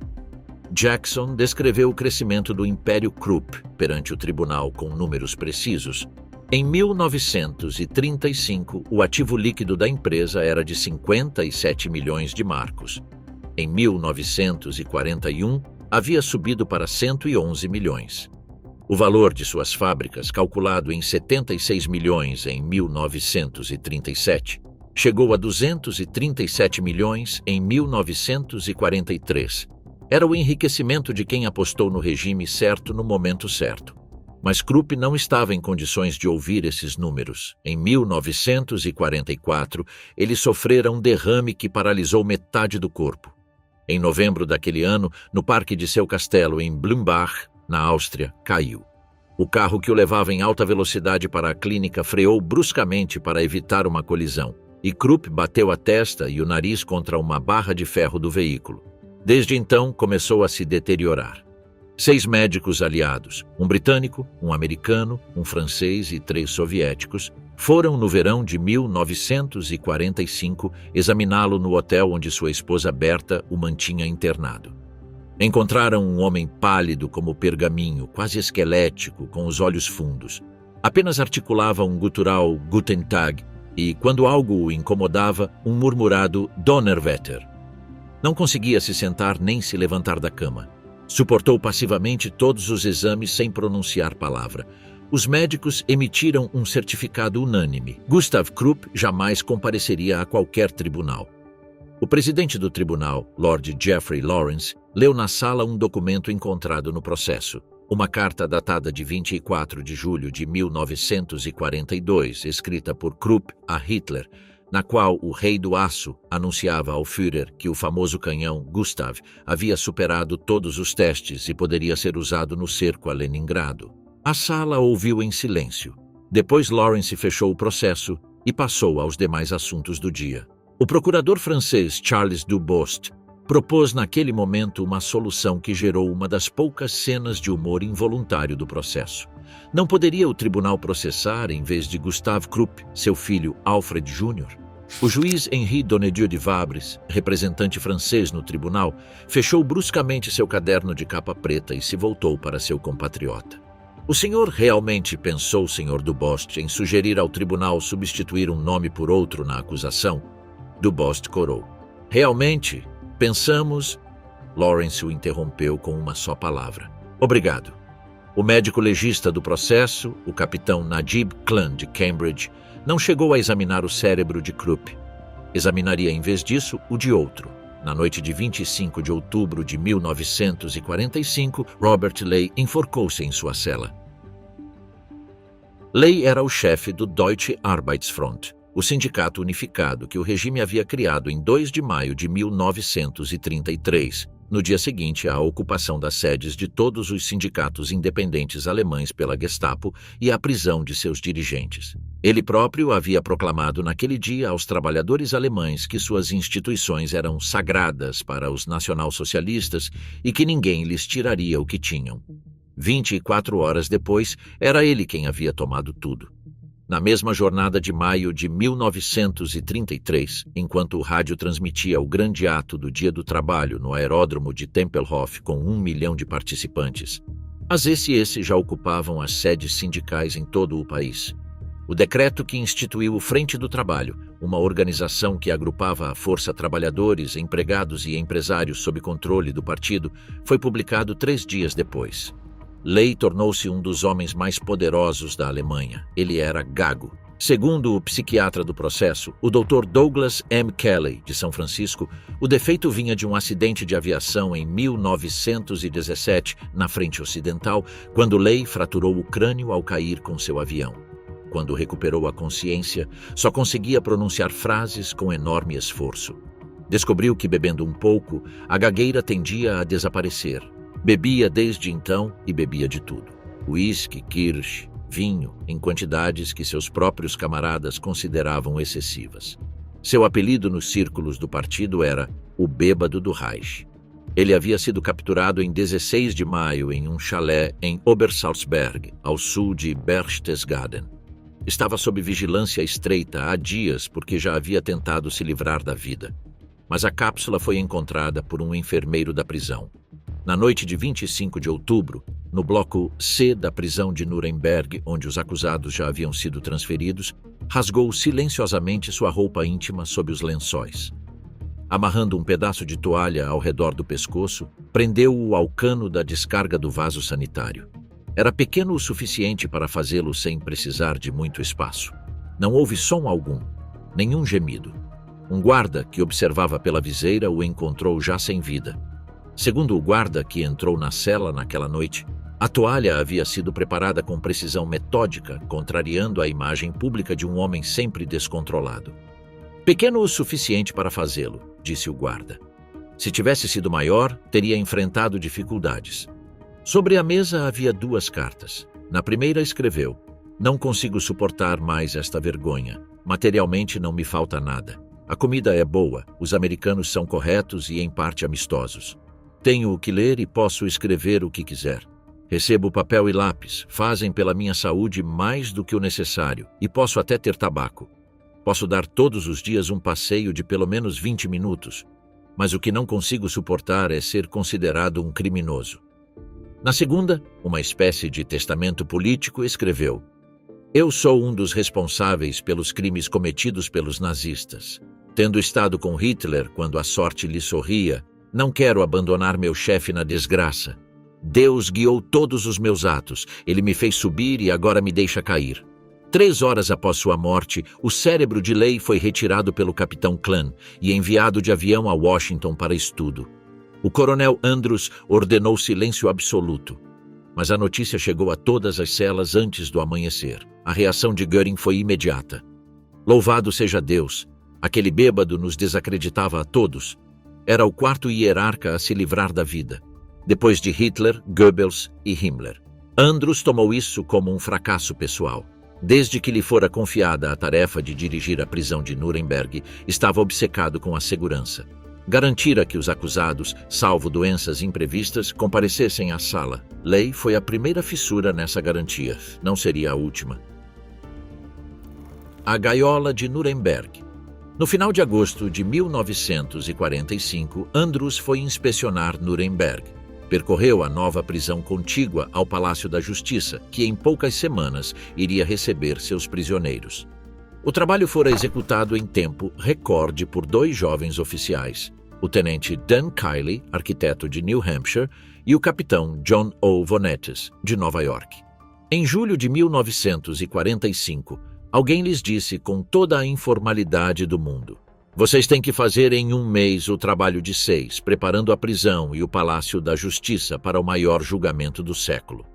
Jackson descreveu o crescimento do Império Krupp perante o tribunal com números precisos. Em 1935, o ativo líquido da empresa era de 57 milhões de marcos. Em 1941, havia subido para 111 milhões. O valor de suas fábricas, calculado em 76 milhões em 1937, chegou a 237 milhões em 1943. Era o enriquecimento de quem apostou no regime certo no momento certo. Mas Krupp não estava em condições de ouvir esses números. Em 1944, ele sofrera um derrame que paralisou metade do corpo. Em novembro daquele ano, no parque de seu castelo em Blumbach, na Áustria, caiu. O carro que o levava em alta velocidade para a clínica freou bruscamente para evitar uma colisão, e Krupp bateu a testa e o nariz contra uma barra de ferro do veículo. Desde então, começou a se deteriorar. 6 médicos aliados, um britânico, um americano, um francês e 3 soviéticos, foram no verão de 1945 examiná-lo no hotel onde sua esposa Berta o mantinha internado. Encontraram um homem pálido como pergaminho, quase esquelético, com os olhos fundos. Apenas articulava um gutural Guten Tag e, quando algo o incomodava, um murmurado Donnerwetter. Não conseguia se sentar nem se levantar da cama. Suportou passivamente todos os exames sem pronunciar palavra. Os médicos emitiram um certificado unânime. Gustav Krupp jamais compareceria a qualquer tribunal. O presidente do tribunal, Lord Geoffrey Lawrence, leu na sala um documento encontrado no processo. Uma carta datada de 24 de julho de 1942, escrita por Krupp a Hitler, na qual o Rei do Aço anunciava ao Führer que o famoso canhão Gustav havia superado todos os testes e poderia ser usado no cerco a Leningrado. A sala ouviu em silêncio. Depois Lawrence fechou o processo e passou aos demais assuntos do dia. O procurador francês Charles Dubost propôs naquele momento uma solução que gerou uma das poucas cenas de humor involuntário do processo. Não poderia o tribunal processar, em vez de Gustave Krupp, seu filho Alfred Jr.? O juiz Henri Donnedieu de Vabres, representante francês no tribunal, fechou bruscamente seu caderno de capa preta e se voltou para seu compatriota. O senhor realmente pensou, Sr. Dubost, em sugerir ao tribunal substituir um nome por outro na acusação? Dubost corou. Realmente, pensamos... Lawrence o interrompeu com uma só palavra. Obrigado. O médico legista do processo, o capitão Najib Khan de Cambridge, não chegou a examinar o cérebro de Krupp. Examinaria em vez disso o de outro. Na noite de 25 de outubro de 1945, Robert Ley enforcou-se em sua cela. Ley era o chefe do Deutsche Arbeitsfront, o sindicato unificado que o regime havia criado em 2 de maio de 1933, no dia seguinte à ocupação das sedes de todos os sindicatos independentes alemães pela Gestapo e à prisão de seus dirigentes. Ele próprio havia proclamado naquele dia aos trabalhadores alemães que suas instituições eram sagradas para os nacionalsocialistas e que ninguém lhes tiraria o que tinham. 24 horas depois, era ele quem havia tomado tudo. Na mesma jornada de maio de 1933, enquanto o rádio transmitia o grande ato do Dia do Trabalho no aeródromo de Tempelhof com 1 milhão de participantes, as esse já ocupavam as sedes sindicais em todo o país. O decreto que instituiu o Frente do Trabalho, uma organização que agrupava à força trabalhadores, empregados e empresários sob controle do partido, foi publicado 3 dias depois. Ley tornou-se um dos homens mais poderosos da Alemanha. Ele era gago. Segundo o psiquiatra do processo, o Dr. Douglas M. Kelly, de São Francisco, o defeito vinha de um acidente de aviação em 1917, na frente ocidental, quando Ley fraturou o crânio ao cair com seu avião. Quando recuperou a consciência, só conseguia pronunciar frases com enorme esforço. Descobriu que, bebendo um pouco, a gagueira tendia a desaparecer. Bebia desde então e bebia de tudo. Uísque, kirsch, vinho, em quantidades que seus próprios camaradas consideravam excessivas. Seu apelido nos círculos do partido era o Bêbado do Reich. Ele havia sido capturado em 16 de maio em um chalé em Obersalzberg, ao sul de Berchtesgaden. Estava sob vigilância estreita há dias porque já havia tentado se livrar da vida. Mas a cápsula foi encontrada por um enfermeiro da prisão. Na noite de 25 de outubro, no bloco C da prisão de Nuremberg, onde os acusados já haviam sido transferidos, rasgou silenciosamente sua roupa íntima sob os lençóis. Amarrando um pedaço de toalha ao redor do pescoço, prendeu-o ao cano da descarga do vaso sanitário. Era pequeno o suficiente para fazê-lo sem precisar de muito espaço. Não houve som algum, nenhum gemido. Um guarda que observava pela viseira o encontrou já sem vida. Segundo o guarda que entrou na cela naquela noite, a toalha havia sido preparada com precisão metódica, contrariando a imagem pública de um homem sempre descontrolado. Pequeno o suficiente para fazê-lo, disse o guarda. Se tivesse sido maior, teria enfrentado dificuldades. Sobre a mesa havia 2 cartas. Na primeira escreveu: "Não consigo suportar mais esta vergonha. Materialmente não me falta nada. A comida é boa, os americanos são corretos e em parte amistosos. Tenho o que ler e posso escrever o que quiser. Recebo papel e lápis, fazem pela minha saúde mais do que o necessário e posso até ter tabaco. Posso dar todos os dias um passeio de pelo menos 20 minutos, mas o que não consigo suportar é ser considerado um criminoso." Na segunda, uma espécie de testamento político, escreveu: "Eu sou um dos responsáveis pelos crimes cometidos pelos nazistas. Tendo estado com Hitler quando a sorte lhe sorria, não quero abandonar meu chefe na desgraça. Deus guiou todos os meus atos. Ele me fez subir e agora me deixa cair. 3 horas após sua morte, o cérebro de Leigh foi retirado pelo capitão Clun e enviado de avião a Washington para estudo. O coronel Andrews ordenou silêncio absoluto. Mas a notícia chegou a todas as celas antes do amanhecer. A reação de Göring foi imediata. Louvado seja Deus! Aquele bêbado nos desacreditava a todos. Era o 4º hierarca a se livrar da vida, depois de Hitler, Goebbels e Himmler. Andrews tomou isso como um fracasso pessoal. Desde que lhe fora confiada a tarefa de dirigir a prisão de Nuremberg, estava obcecado com a segurança. Garantira que os acusados, salvo doenças imprevistas, comparecessem à sala. Leigh foi a primeira fissura nessa garantia. Não seria a última. A gaiola de Nuremberg. No final de agosto de 1945, Andrews foi inspecionar Nuremberg. Percorreu a nova prisão contígua ao Palácio da Justiça, que em poucas semanas iria receber seus prisioneiros. O trabalho fora executado em tempo recorde por 2 jovens oficiais, o tenente Dan Kiley, arquiteto de New Hampshire, e o capitão John O. Vonetes, de Nova York. Em julho de 1945, alguém lhes disse com toda a informalidade do mundo: "Vocês têm que fazer em 1 mês o trabalho de 6, preparando a prisão e o Palácio da Justiça para o maior julgamento do século.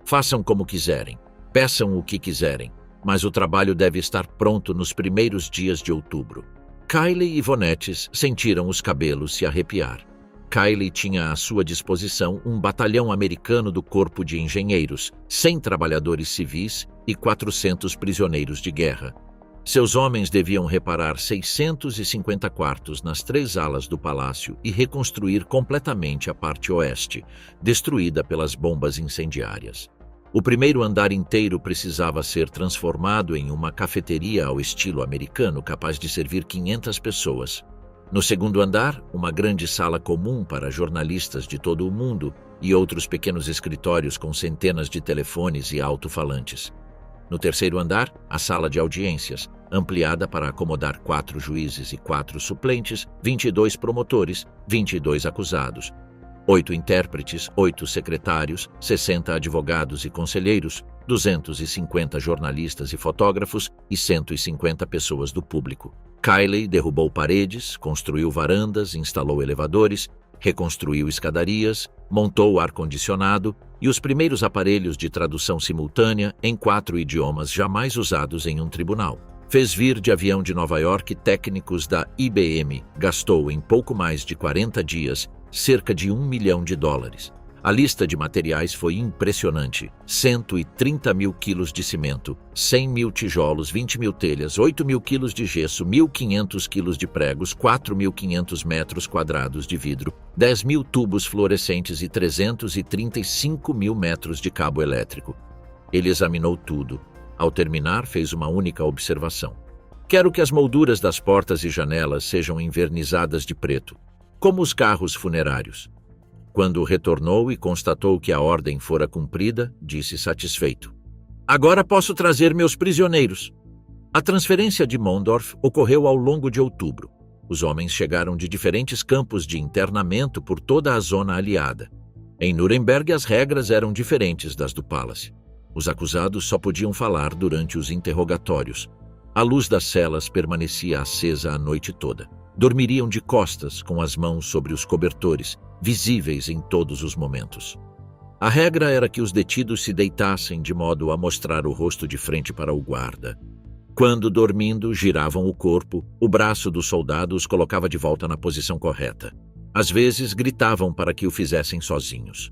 Façam como quiserem, peçam o que quiserem, mas o trabalho deve estar pronto nos primeiros dias de outubro." Kiley e Vonetes sentiram os cabelos se arrepiar. Kiley tinha à sua disposição um batalhão americano do Corpo de Engenheiros, 100 trabalhadores civis e 400 prisioneiros de guerra. Seus homens deviam reparar 650 quartos nas 3 alas do palácio e reconstruir completamente a parte oeste, destruída pelas bombas incendiárias. O primeiro andar inteiro precisava ser transformado em uma cafeteria ao estilo americano capaz de servir 500 pessoas. No segundo andar, uma grande sala comum para jornalistas de todo o mundo e outros pequenos escritórios com centenas de telefones e alto-falantes. No terceiro andar, a sala de audiências, ampliada para acomodar 4 juízes e 4 suplentes, 22 promotores, 22 acusados, 8 intérpretes, 8 secretários, 60 advogados e conselheiros, 250 jornalistas e fotógrafos e 150 pessoas do público. Kiley derrubou paredes, construiu varandas, instalou elevadores, reconstruiu escadarias, montou ar-condicionado e os primeiros aparelhos de tradução simultânea em 4 idiomas jamais usados em um tribunal. Fez vir de avião de Nova York técnicos da IBM, gastou em pouco mais de 40 dias cerca de $1 milhão. A lista de materiais foi impressionante: 130 mil quilos de cimento, 100 mil tijolos, 20 mil telhas, 8 mil quilos de gesso, 1.500 quilos de pregos, 4.500 metros quadrados de vidro, 10 mil tubos fluorescentes e 335 mil metros de cabo elétrico. Ele examinou tudo. Ao terminar, fez uma única observação: "Quero que as molduras das portas e janelas sejam envernizadas de preto, como os carros funerários." Quando retornou e constatou que a ordem fora cumprida, disse satisfeito: "Agora posso trazer meus prisioneiros." A transferência de Mondorf ocorreu ao longo de outubro. Os homens chegaram de diferentes campos de internamento por toda a zona aliada. Em Nuremberg, as regras eram diferentes das do Palace. Os acusados só podiam falar durante os interrogatórios. A luz das celas permanecia acesa a noite toda. Dormiriam de costas, com as mãos sobre os cobertores, visíveis em todos os momentos. A regra era que os detidos se deitassem de modo a mostrar o rosto de frente para o guarda. Quando dormindo, giravam o corpo, o braço do soldado os colocava de volta na posição correta. Às vezes, gritavam para que o fizessem sozinhos.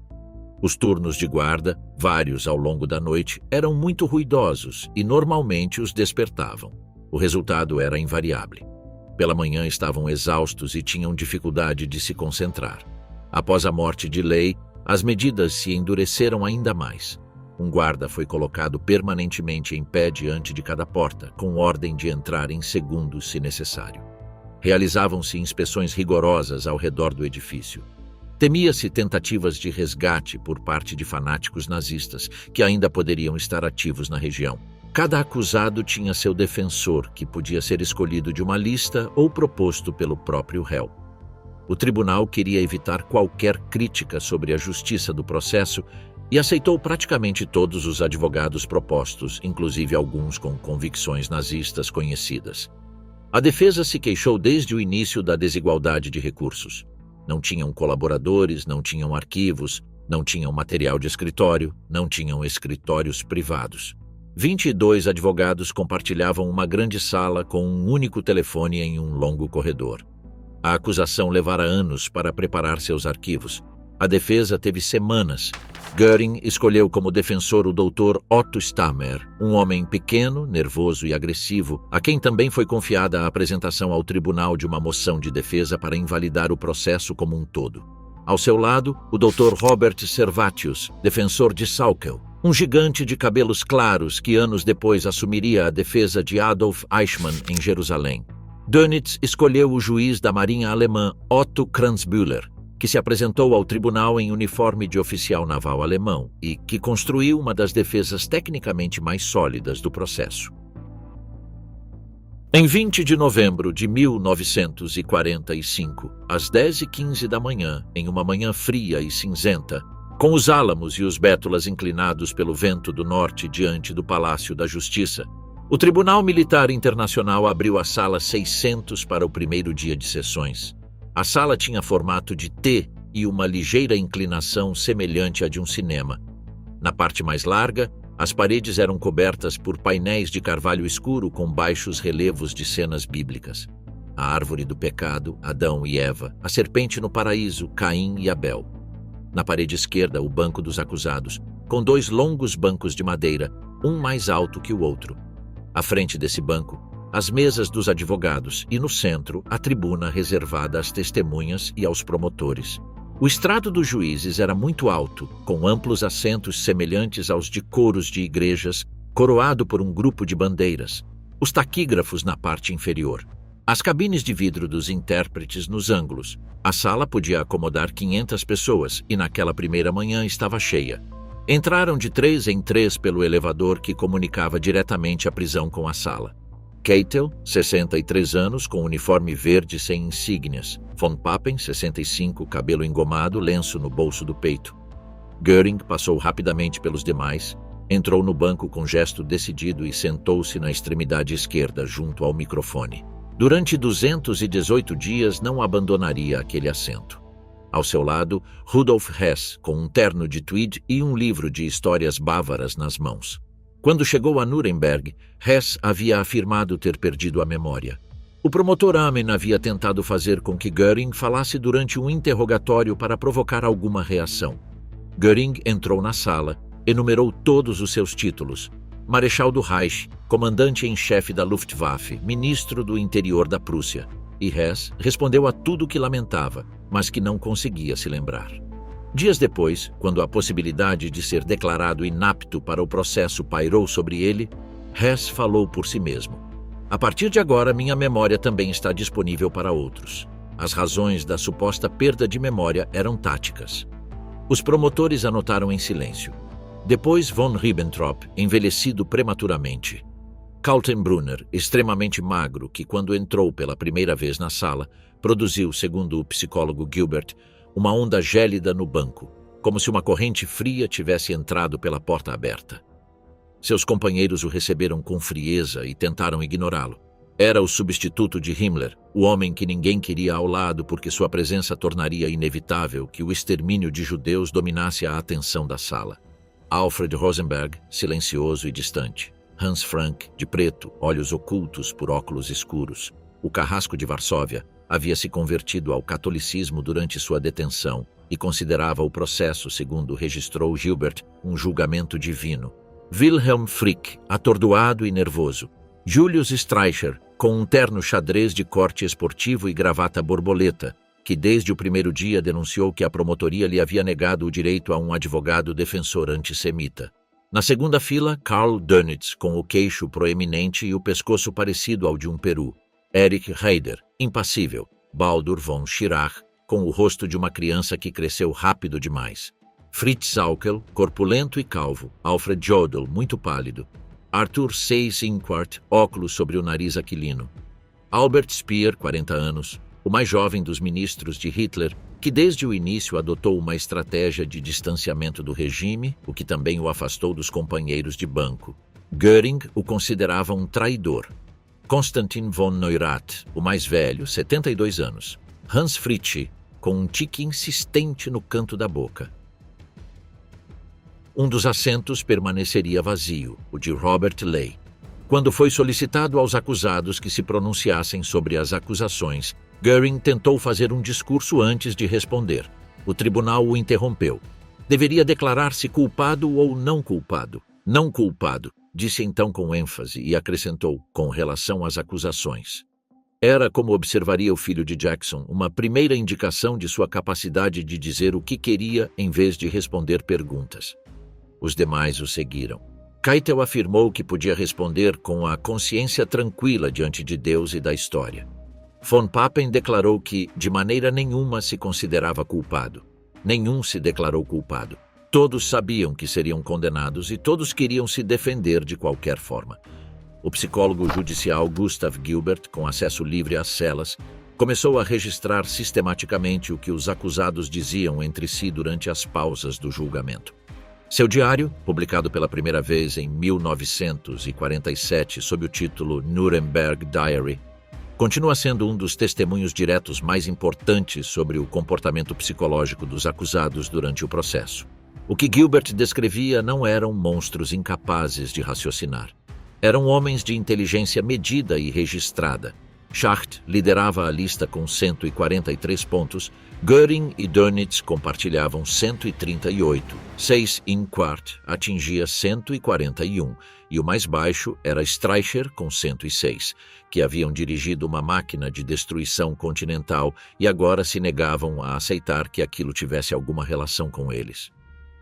Os turnos de guarda, vários ao longo da noite, eram muito ruidosos e normalmente os despertavam. O resultado era invariável. Pela manhã estavam exaustos e tinham dificuldade de se concentrar. Após a morte de Leigh, as medidas se endureceram ainda mais. Um guarda foi colocado permanentemente em pé diante de cada porta, com ordem de entrar em segundos se necessário. Realizavam-se inspeções rigorosas ao redor do edifício. Temia-se tentativas de resgate por parte de fanáticos nazistas que ainda poderiam estar ativos na região. Cada acusado tinha seu defensor, que podia ser escolhido de uma lista ou proposto pelo próprio réu. O tribunal queria evitar qualquer crítica sobre a justiça do processo e aceitou praticamente todos os advogados propostos, inclusive alguns com convicções nazistas conhecidas. A defesa se queixou desde o início da desigualdade de recursos. Não tinham colaboradores, não tinham arquivos, não tinham material de escritório, não tinham escritórios privados. 22 advogados compartilhavam uma grande sala com um único telefone em um longo corredor. A acusação levara anos para preparar seus arquivos. A defesa teve semanas. Göring escolheu como defensor o Dr. Otto Stammer, um homem pequeno, nervoso e agressivo, a quem também foi confiada a apresentação ao tribunal de uma moção de defesa para invalidar o processo como um todo. Ao seu lado, o Dr. Robert Servatius, defensor de Sauckel, um gigante de cabelos claros que anos depois assumiria a defesa de Adolf Eichmann em Jerusalém. Dönitz escolheu o juiz da Marinha Alemã Otto Kranzbühler, que se apresentou ao tribunal em uniforme de oficial naval alemão e que construiu uma das defesas tecnicamente mais sólidas do processo. Em 20 de novembro de 1945, às 10h15 da manhã, em uma manhã fria e cinzenta, com os álamos e os bétulas inclinados pelo vento do norte diante do Palácio da Justiça, o Tribunal Militar Internacional abriu a Sala 600 para o primeiro dia de sessões. A sala tinha formato de T e uma ligeira inclinação semelhante à de um cinema. Na parte mais larga, as paredes eram cobertas por painéis de carvalho escuro com baixos relevos de cenas bíblicas. A árvore do pecado, Adão e Eva, a serpente no paraíso, Caim e Abel. Na parede esquerda, o banco dos acusados, com 2 longos bancos de madeira, um mais alto que o outro. À frente desse banco, as mesas dos advogados e, no centro, a tribuna reservada às testemunhas e aos promotores. O estrado dos juízes era muito alto, com amplos assentos semelhantes aos de coros de igrejas, coroado por um grupo de bandeiras, os taquígrafos na parte inferior, as cabines de vidro dos intérpretes nos ângulos. A sala podia acomodar 500 pessoas e naquela primeira manhã estava cheia. Entraram de 3 em 3 pelo elevador que comunicava diretamente a prisão com a sala. Keitel, 63 anos, com uniforme verde sem insígnias. Von Papen, 65, cabelo engomado, lenço no bolso do peito. Göring passou rapidamente pelos demais, entrou no banco com gesto decidido e sentou-se na extremidade esquerda, junto ao microfone. Durante 218 dias não abandonaria aquele assento. Ao seu lado, Rudolf Hess, com um terno de tweed e um livro de histórias bávaras nas mãos. Quando chegou a Nuremberg, Hess havia afirmado ter perdido a memória. O promotor Amen havia tentado fazer com que Göring falasse durante um interrogatório para provocar alguma reação. Göring entrou na sala, enumerou todos os seus títulos: Marechal do Reich, comandante em chefe da Luftwaffe, ministro do interior da Prússia. E Hess respondeu a tudo que lamentava, mas que não conseguia se lembrar. Dias depois, quando a possibilidade de ser declarado inapto para o processo pairou sobre ele, Hess falou por si mesmo: a partir de agora, minha memória também está disponível para outros. As razões da suposta perda de memória eram táticas. Os promotores anotaram em silêncio. Depois, von Ribbentrop, envelhecido prematuramente. Kaltenbrunner, extremamente magro, que quando entrou pela primeira vez na sala, produziu, segundo o psicólogo Gilbert, uma onda gélida no banco, como se uma corrente fria tivesse entrado pela porta aberta. Seus companheiros o receberam com frieza e tentaram ignorá-lo. Era o substituto de Himmler, o homem que ninguém queria ao lado porque sua presença tornaria inevitável que o extermínio de judeus dominasse a atenção da sala. Alfred Rosenberg, silencioso e distante. Hans Frank, de preto, olhos ocultos por óculos escuros. O carrasco de Varsóvia havia se convertido ao catolicismo durante sua detenção e considerava o processo, segundo registrou Gilbert, um julgamento divino. Wilhelm Frick, atordoado e nervoso. Julius Streicher, com um terno xadrez de corte esportivo e gravata borboleta, que desde o primeiro dia denunciou que a promotoria lhe havia negado o direito a um advogado defensor antissemita. Na segunda fila, Karl Dönitz, com o queixo proeminente e o pescoço parecido ao de um peru. Erich Heider, impassível. Baldur von Schirach, com o rosto de uma criança que cresceu rápido demais. Fritz Sauckel, corpulento e calvo. Alfred Jodl, muito pálido. Arthur Seyss-Inquart, óculos sobre o nariz aquilino. Albert Speer, 40 anos, o mais jovem dos ministros de Hitler, que desde o início adotou uma estratégia de distanciamento do regime, o que também o afastou dos companheiros de banco. Göring o considerava um traidor. Konstantin von Neurath, o mais velho, 72 anos. Hans Fritzsche, com um tique insistente no canto da boca. Um dos assentos permaneceria vazio, o de Robert Ley. Quando foi solicitado aos acusados que se pronunciassem sobre as acusações, Göring tentou fazer um discurso antes de responder. O tribunal o interrompeu. Deveria declarar-se culpado ou não culpado. Não culpado, disse então com ênfase e acrescentou, com relação às acusações. Era, como observaria o filho de Jackson, uma primeira indicação de sua capacidade de dizer o que queria em vez de responder perguntas. Os demais o seguiram. Keitel afirmou que podia responder com a consciência tranquila diante de Deus e da história. Von Papen declarou que, de maneira nenhuma, se considerava culpado. Nenhum se declarou culpado. Todos sabiam que seriam condenados e todos queriam se defender de qualquer forma. O psicólogo judicial Gustav Gilbert, com acesso livre às celas, começou a registrar sistematicamente o que os acusados diziam entre si durante as pausas do julgamento. Seu diário, publicado pela primeira vez em 1947 sob o título Nuremberg Diary, continua sendo um dos testemunhos diretos mais importantes sobre o comportamento psicológico dos acusados durante o processo. O que Gilbert descrevia não eram monstros incapazes de raciocinar. Eram homens de inteligência medida e registrada. Schacht liderava a lista com 143 pontos, Göring e Dönitz compartilhavam 138, Seyss-Inquart atingia 141 e o mais baixo era Streicher com 106, que haviam dirigido uma máquina de destruição continental e agora se negavam a aceitar que aquilo tivesse alguma relação com eles.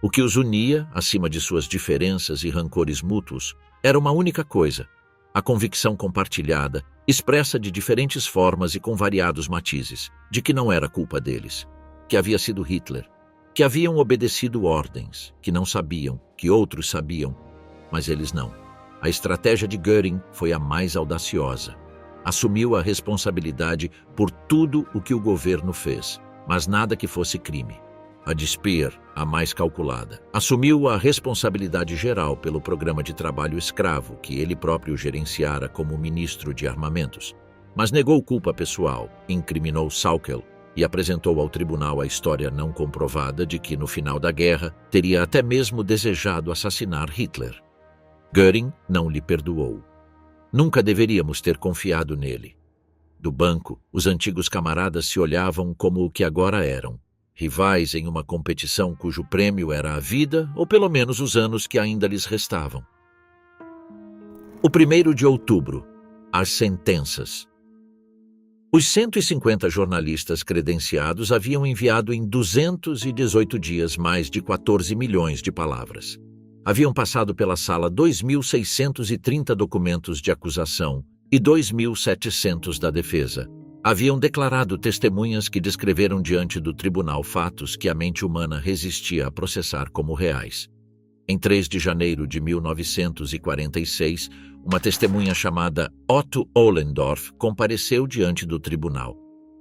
O que os unia, acima de suas diferenças e rancores mútuos, era uma única coisa: a convicção compartilhada, expressa de diferentes formas e com variados matizes, de que não era culpa deles, que havia sido Hitler, que haviam obedecido ordens, que não sabiam, que outros sabiam, mas eles não. A estratégia de Göring foi a mais audaciosa. Assumiu a responsabilidade por tudo o que o governo fez, mas nada que fosse crime. A de Speer, a mais calculada, assumiu a responsabilidade geral pelo programa de trabalho escravo que ele próprio gerenciara como ministro de armamentos, mas negou culpa pessoal, incriminou Sauckel e apresentou ao tribunal a história não comprovada de que, no final da guerra, teria até mesmo desejado assassinar Hitler. Göring não lhe perdoou. Nunca deveríamos ter confiado nele. Do banco, os antigos camaradas se olhavam como o que agora eram: rivais em uma competição cujo prêmio era a vida, ou pelo menos os anos que ainda lhes restavam. O 1º de outubro. As sentenças. Os 150 jornalistas credenciados haviam enviado em 218 dias mais de 14 milhões de palavras. Haviam passado pela sala 2.630 documentos de acusação e 2.700 da defesa. Haviam declarado testemunhas que descreveram diante do tribunal fatos que a mente humana resistia a processar como reais. Em 3 de janeiro de 1946, uma testemunha chamada Otto Ohlendorf compareceu diante do tribunal.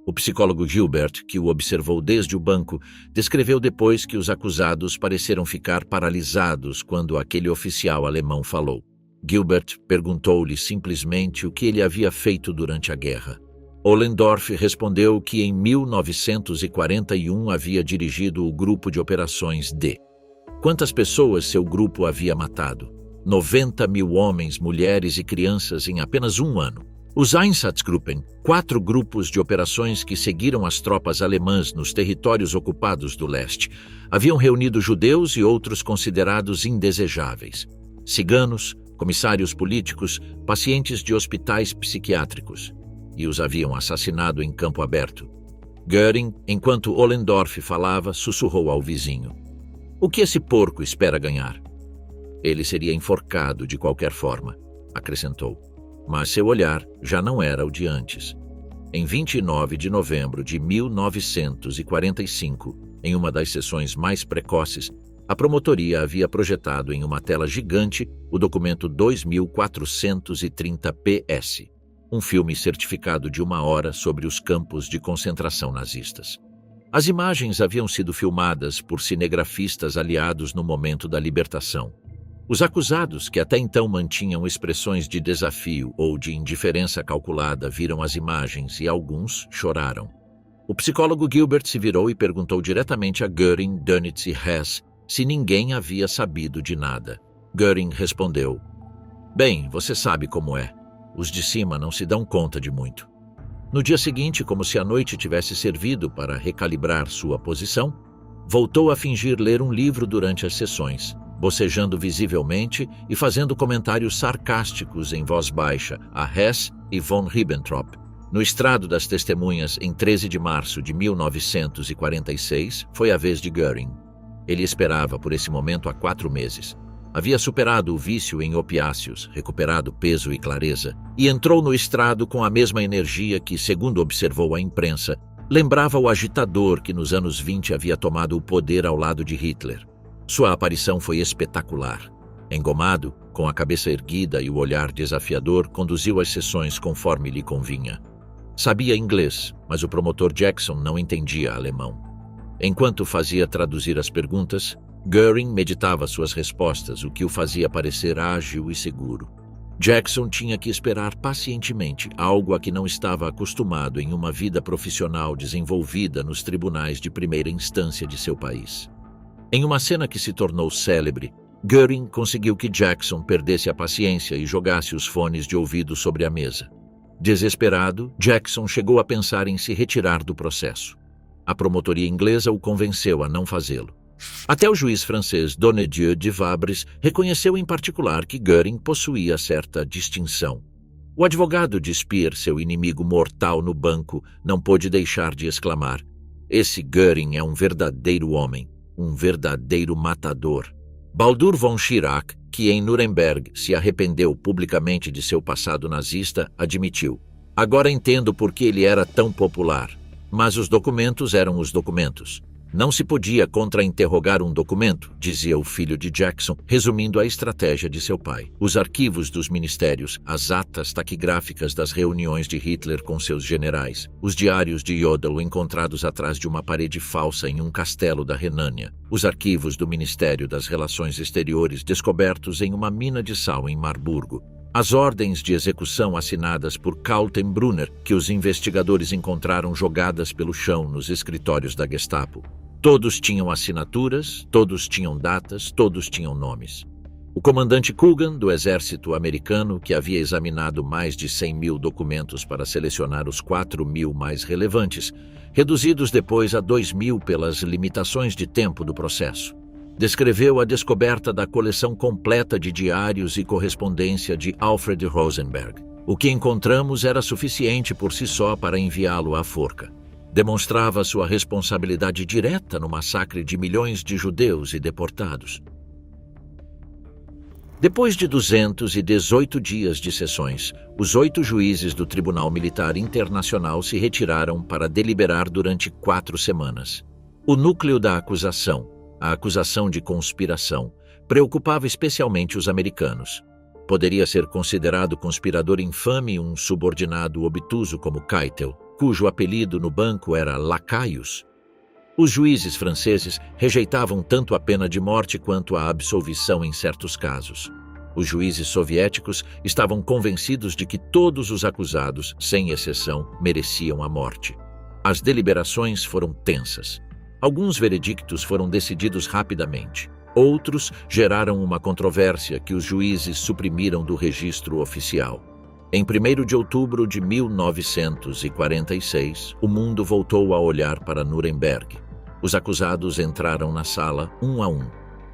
O psicólogo Gilbert, que o observou desde o banco, descreveu depois que os acusados pareceram ficar paralisados quando aquele oficial alemão falou. Gilbert perguntou-lhe simplesmente o que ele havia feito durante a guerra. Ohlendorf respondeu que em 1941 havia dirigido o grupo de operações D. Quantas pessoas seu grupo havia matado? 90.000 homens, mulheres e crianças em apenas um ano. Os Einsatzgruppen, 4 grupos de operações que seguiram as tropas alemãs nos territórios ocupados do leste, haviam reunido judeus e outros considerados indesejáveis. Ciganos, comissários políticos, pacientes de hospitais psiquiátricos. E os haviam assassinado em campo aberto. Göring, enquanto Ohlendorf falava, sussurrou ao vizinho: "O que esse porco espera ganhar?" "Ele seria enforcado de qualquer forma", acrescentou. Mas seu olhar já não era o de antes. Em 29 de novembro de 1945, em uma das sessões mais precoces, A promotoria havia projetado em uma tela gigante o documento 2430 PS, um filme certificado de 1 hora sobre os campos de concentração nazistas. As imagens haviam sido filmadas por cinegrafistas aliados no momento da libertação. Os acusados, que até então mantinham expressões de desafio ou de indiferença calculada, viram as imagens e alguns choraram. O psicólogo Gilbert se virou e perguntou diretamente a Göring, Dönitz e Hess se ninguém havia sabido de nada. Göring respondeu: "Bem, você sabe como é. Os de cima não se dão conta de muito." No dia seguinte, como se a noite tivesse servido para recalibrar sua posição, voltou a fingir ler um livro durante as sessões, bocejando visivelmente e fazendo comentários sarcásticos em voz baixa a Hess e von Ribbentrop. No estrado das testemunhas, em 13 de março de 1946, foi a vez de Göring. Ele esperava por esse momento há 4 meses. Havia superado o vício em opiáceos, recuperado peso e clareza, e entrou no estrado com a mesma energia que, segundo observou a imprensa, lembrava o agitador que nos anos 20 havia tomado o poder ao lado de Hitler. Sua aparição foi espetacular. Engomado, com a cabeça erguida e o olhar desafiador, conduziu as sessões conforme lhe convinha. Sabia inglês, mas o promotor Jackson não entendia alemão. Enquanto fazia traduzir as perguntas, Göring meditava suas respostas, o que o fazia parecer ágil e seguro. Jackson tinha que esperar pacientemente, algo a que não estava acostumado em uma vida profissional desenvolvida nos tribunais de primeira instância de seu país. Em uma cena que se tornou célebre, Göring conseguiu que Jackson perdesse a paciência e jogasse os fones de ouvido sobre a mesa. Desesperado, Jackson chegou a pensar em se retirar do processo. A promotoria inglesa o convenceu a não fazê-lo. Até o juiz francês Donnedieu de Vabres reconheceu em particular que Göring possuía certa distinção. O advogado de Speer, seu inimigo mortal no banco, não pôde deixar de exclamar: "Esse Göring é um verdadeiro homem, um verdadeiro matador." Baldur von Schirach, que em Nuremberg se arrependeu publicamente de seu passado nazista, admitiu: "Agora entendo por que ele era tão popular. Mas os documentos eram os documentos. Não se podia contra-interrogar um documento", dizia o filho de Jackson, resumindo a estratégia de seu pai. Os arquivos dos ministérios, as atas taquigráficas das reuniões de Hitler com seus generais, os diários de Jodl encontrados atrás de uma parede falsa em um castelo da Renânia, os arquivos do Ministério das Relações Exteriores descobertos em uma mina de sal em Marburgo, as ordens de execução assinadas por Kaltenbrunner, que os investigadores encontraram jogadas pelo chão nos escritórios da Gestapo. Todos tinham assinaturas, todos tinham datas, todos tinham nomes. O comandante Coogan, do exército americano, que havia examinado mais de 100.000 documentos para selecionar os 4.000 mais relevantes, reduzidos depois a 2.000 pelas limitações de tempo do processo, descreveu a descoberta da coleção completa de diários e correspondência de Alfred Rosenberg. O que encontramos era suficiente por si só para enviá-lo à forca. Demonstrava sua responsabilidade direta no massacre de milhões de judeus e deportados. Depois de 218 dias de sessões, os 8 juízes do Tribunal Militar Internacional se retiraram para deliberar durante 4 semanas. O núcleo da acusação, a acusação de conspiração, preocupava especialmente os americanos. Poderia ser considerado conspirador infame um subordinado obtuso como Keitel, cujo apelido no banco era Lacaios. Os juízes franceses rejeitavam tanto a pena de morte quanto a absolvição em certos casos. Os juízes soviéticos estavam convencidos de que todos os acusados, sem exceção, mereciam a morte. As deliberações foram tensas. Alguns veredictos foram decididos rapidamente. Outros geraram uma controvérsia que os juízes suprimiram do registro oficial. Em 1º de outubro de 1946, o mundo voltou a olhar para Nuremberg. Os acusados entraram na sala, um a um.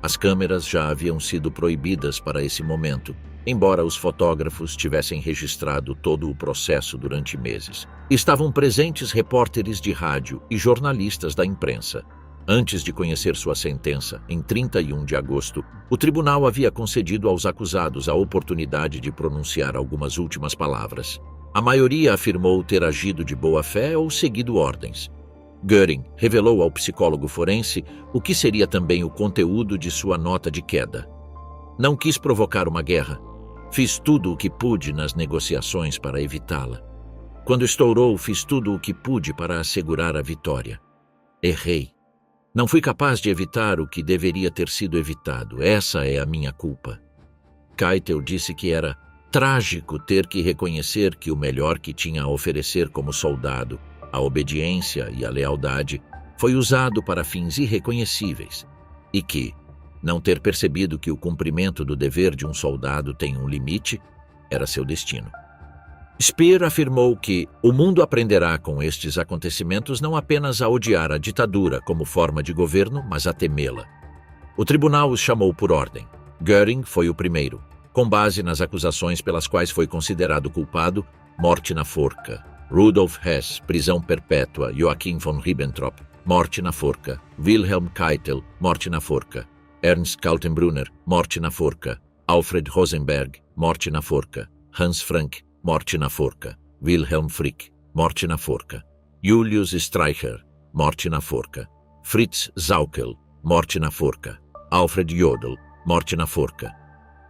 As câmeras já haviam sido proibidas para esse momento, embora os fotógrafos tivessem registrado todo o processo durante meses. Estavam presentes repórteres de rádio e jornalistas da imprensa. Antes de conhecer sua sentença, em 31 de agosto, o tribunal havia concedido aos acusados a oportunidade de pronunciar algumas últimas palavras. A maioria afirmou ter agido de boa fé ou seguido ordens. Göring revelou ao psicólogo forense o que seria também o conteúdo de sua nota de queda. Não quis provocar uma guerra. Fiz tudo o que pude nas negociações para evitá-la. Quando estourou, fiz tudo o que pude para assegurar a vitória. Errei. Não fui capaz de evitar o que deveria ter sido evitado. Essa é a minha culpa. Keitel disse que era trágico ter que reconhecer que o melhor que tinha a oferecer como soldado, a obediência e a lealdade, foi usado para fins irreconhecíveis, e que não ter percebido que o cumprimento do dever de um soldado tem um limite era seu destino. Speer afirmou que o mundo aprenderá com estes acontecimentos não apenas a odiar a ditadura como forma de governo, mas a temê-la. O tribunal os chamou por ordem. Göring foi o primeiro, com base nas acusações pelas quais foi considerado culpado: morte na forca. Rudolf Hess, prisão perpétua. Joachim von Ribbentrop, morte na forca. Wilhelm Keitel, morte na forca. Ernst Kaltenbrunner, morte na forca. Alfred Rosenberg, morte na forca. Hans Frank, morte na forca. Wilhelm Frick, morte na forca. Julius Streicher, morte na forca. Fritz Saukel, morte na forca. Alfred Jodl, morte na forca.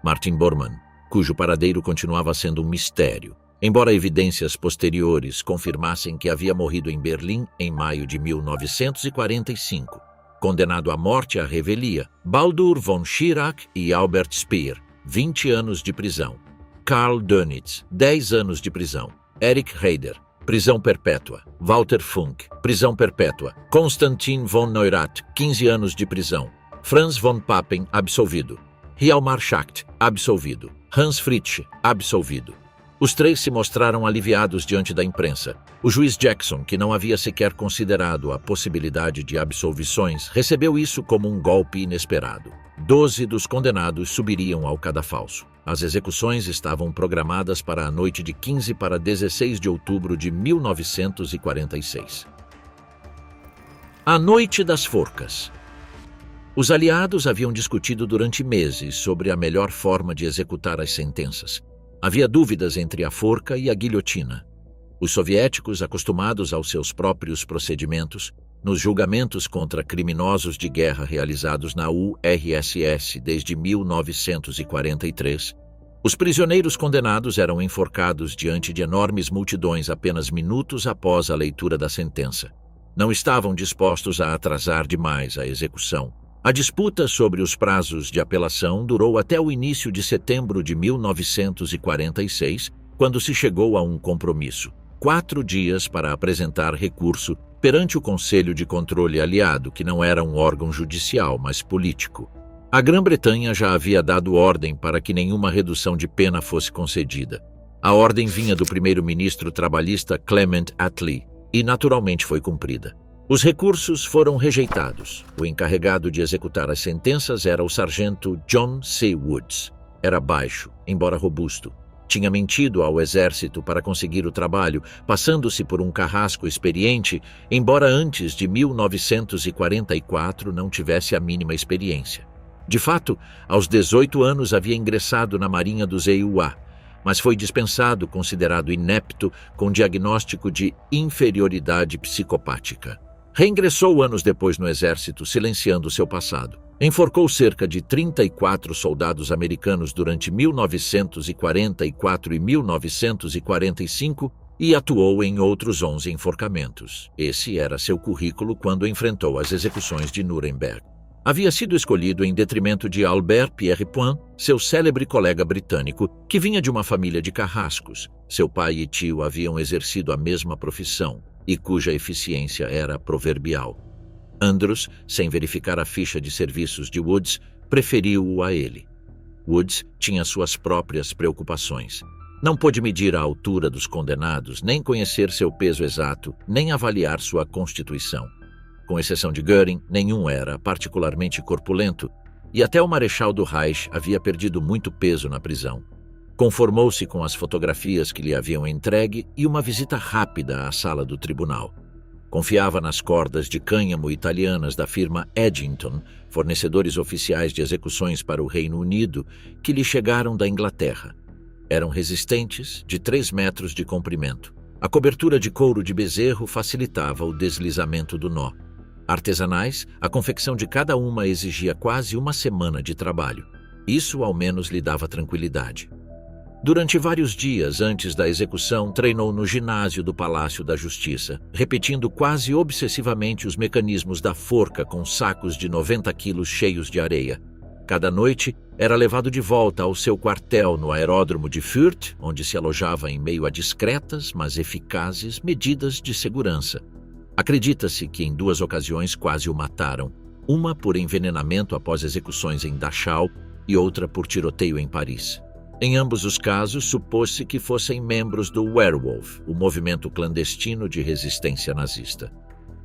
Martin Bormann, cujo paradeiro continuava sendo um mistério, embora evidências posteriores confirmassem que havia morrido em Berlim em maio de 1945. Condenado à morte à revelia, Baldur von Schirach e Albert Speer, 20 anos de prisão. Karl Dönitz, 10 anos de prisão. Erich Heider, prisão perpétua. Walter Funk, prisão perpétua. Konstantin von Neurath, 15 anos de prisão. Franz von Papen, absolvido. Hjalmar Schacht, absolvido. Hans Fritzsche, absolvido. Os três se mostraram aliviados diante da imprensa. O juiz Jackson, que não havia sequer considerado a possibilidade de absolvições, recebeu isso como um golpe inesperado. 12 dos condenados subiriam ao cadafalso. As execuções estavam programadas para a noite de 15 para 16 de outubro de 1946. A Noite das Forcas. Os aliados haviam discutido durante meses sobre a melhor forma de executar as sentenças. Havia dúvidas entre a forca e a guilhotina. Os soviéticos, acostumados aos seus próprios procedimentos, nos julgamentos contra criminosos de guerra realizados na URSS desde 1943, os prisioneiros condenados eram enforcados diante de enormes multidões apenas minutos após a leitura da sentença. Não estavam dispostos a atrasar demais a execução. A disputa sobre os prazos de apelação durou até o início de setembro de 1946, quando se chegou a um compromisso: 4 dias para apresentar recurso perante o Conselho de Controle Aliado, que não era um órgão judicial, mas político. A Grã-Bretanha já havia dado ordem para que nenhuma redução de pena fosse concedida. A ordem vinha do primeiro-ministro trabalhista Clement Attlee e naturalmente foi cumprida. Os recursos foram rejeitados. O encarregado de executar as sentenças era o sargento John C. Woods. Era baixo, embora robusto. Tinha mentido ao exército para conseguir o trabalho, passando-se por um carrasco experiente, embora antes de 1944 não tivesse a mínima experiência. De fato, aos 18 anos havia ingressado na Marinha dos EUA, mas foi dispensado considerado inepto com diagnóstico de inferioridade psicopática. Reingressou anos depois no exército, silenciando seu passado. Enforcou cerca de 34 soldados americanos durante 1944 e 1945 e atuou em outros 11 enforcamentos. Esse era seu currículo quando enfrentou as execuções de Nuremberg. Havia sido escolhido em detrimento de Albert Pierrepoint, seu célebre colega britânico, que vinha de uma família de carrascos. Seu pai e tio haviam exercido a mesma profissão e cuja eficiência era proverbial. Andrews, sem verificar a ficha de serviços de Woods, preferiu-o a ele. Woods tinha suas próprias preocupações. Não pôde medir a altura dos condenados, nem conhecer seu peso exato, nem avaliar sua constituição. Com exceção de Göring, nenhum era particularmente corpulento, e até o Marechal do Reich havia perdido muito peso na prisão. Conformou-se com as fotografias que lhe haviam entregue e uma visita rápida à sala do tribunal. Confiava nas cordas de cânhamo italianas da firma Edgington, fornecedores oficiais de execuções para o Reino Unido, que lhe chegaram da Inglaterra. Eram resistentes, de 3 metros de comprimento. A cobertura de couro de bezerro facilitava o deslizamento do nó. Artesanais, a confecção de cada uma exigia quase uma semana de trabalho. Isso ao menos lhe dava tranquilidade. Durante vários dias antes da execução, treinou no ginásio do Palácio da Justiça, repetindo quase obsessivamente os mecanismos da forca com sacos de 90 quilos cheios de areia. Cada noite, era levado de volta ao seu quartel no aeródromo de Fürth, onde se alojava em meio a discretas, mas eficazes medidas de segurança. Acredita-se que em 2 ocasiões quase o mataram, uma por envenenamento após execuções em Dachau e outra por tiroteio em Paris. Em ambos os casos, supôs-se que fossem membros do Werwolf, o movimento clandestino de resistência nazista.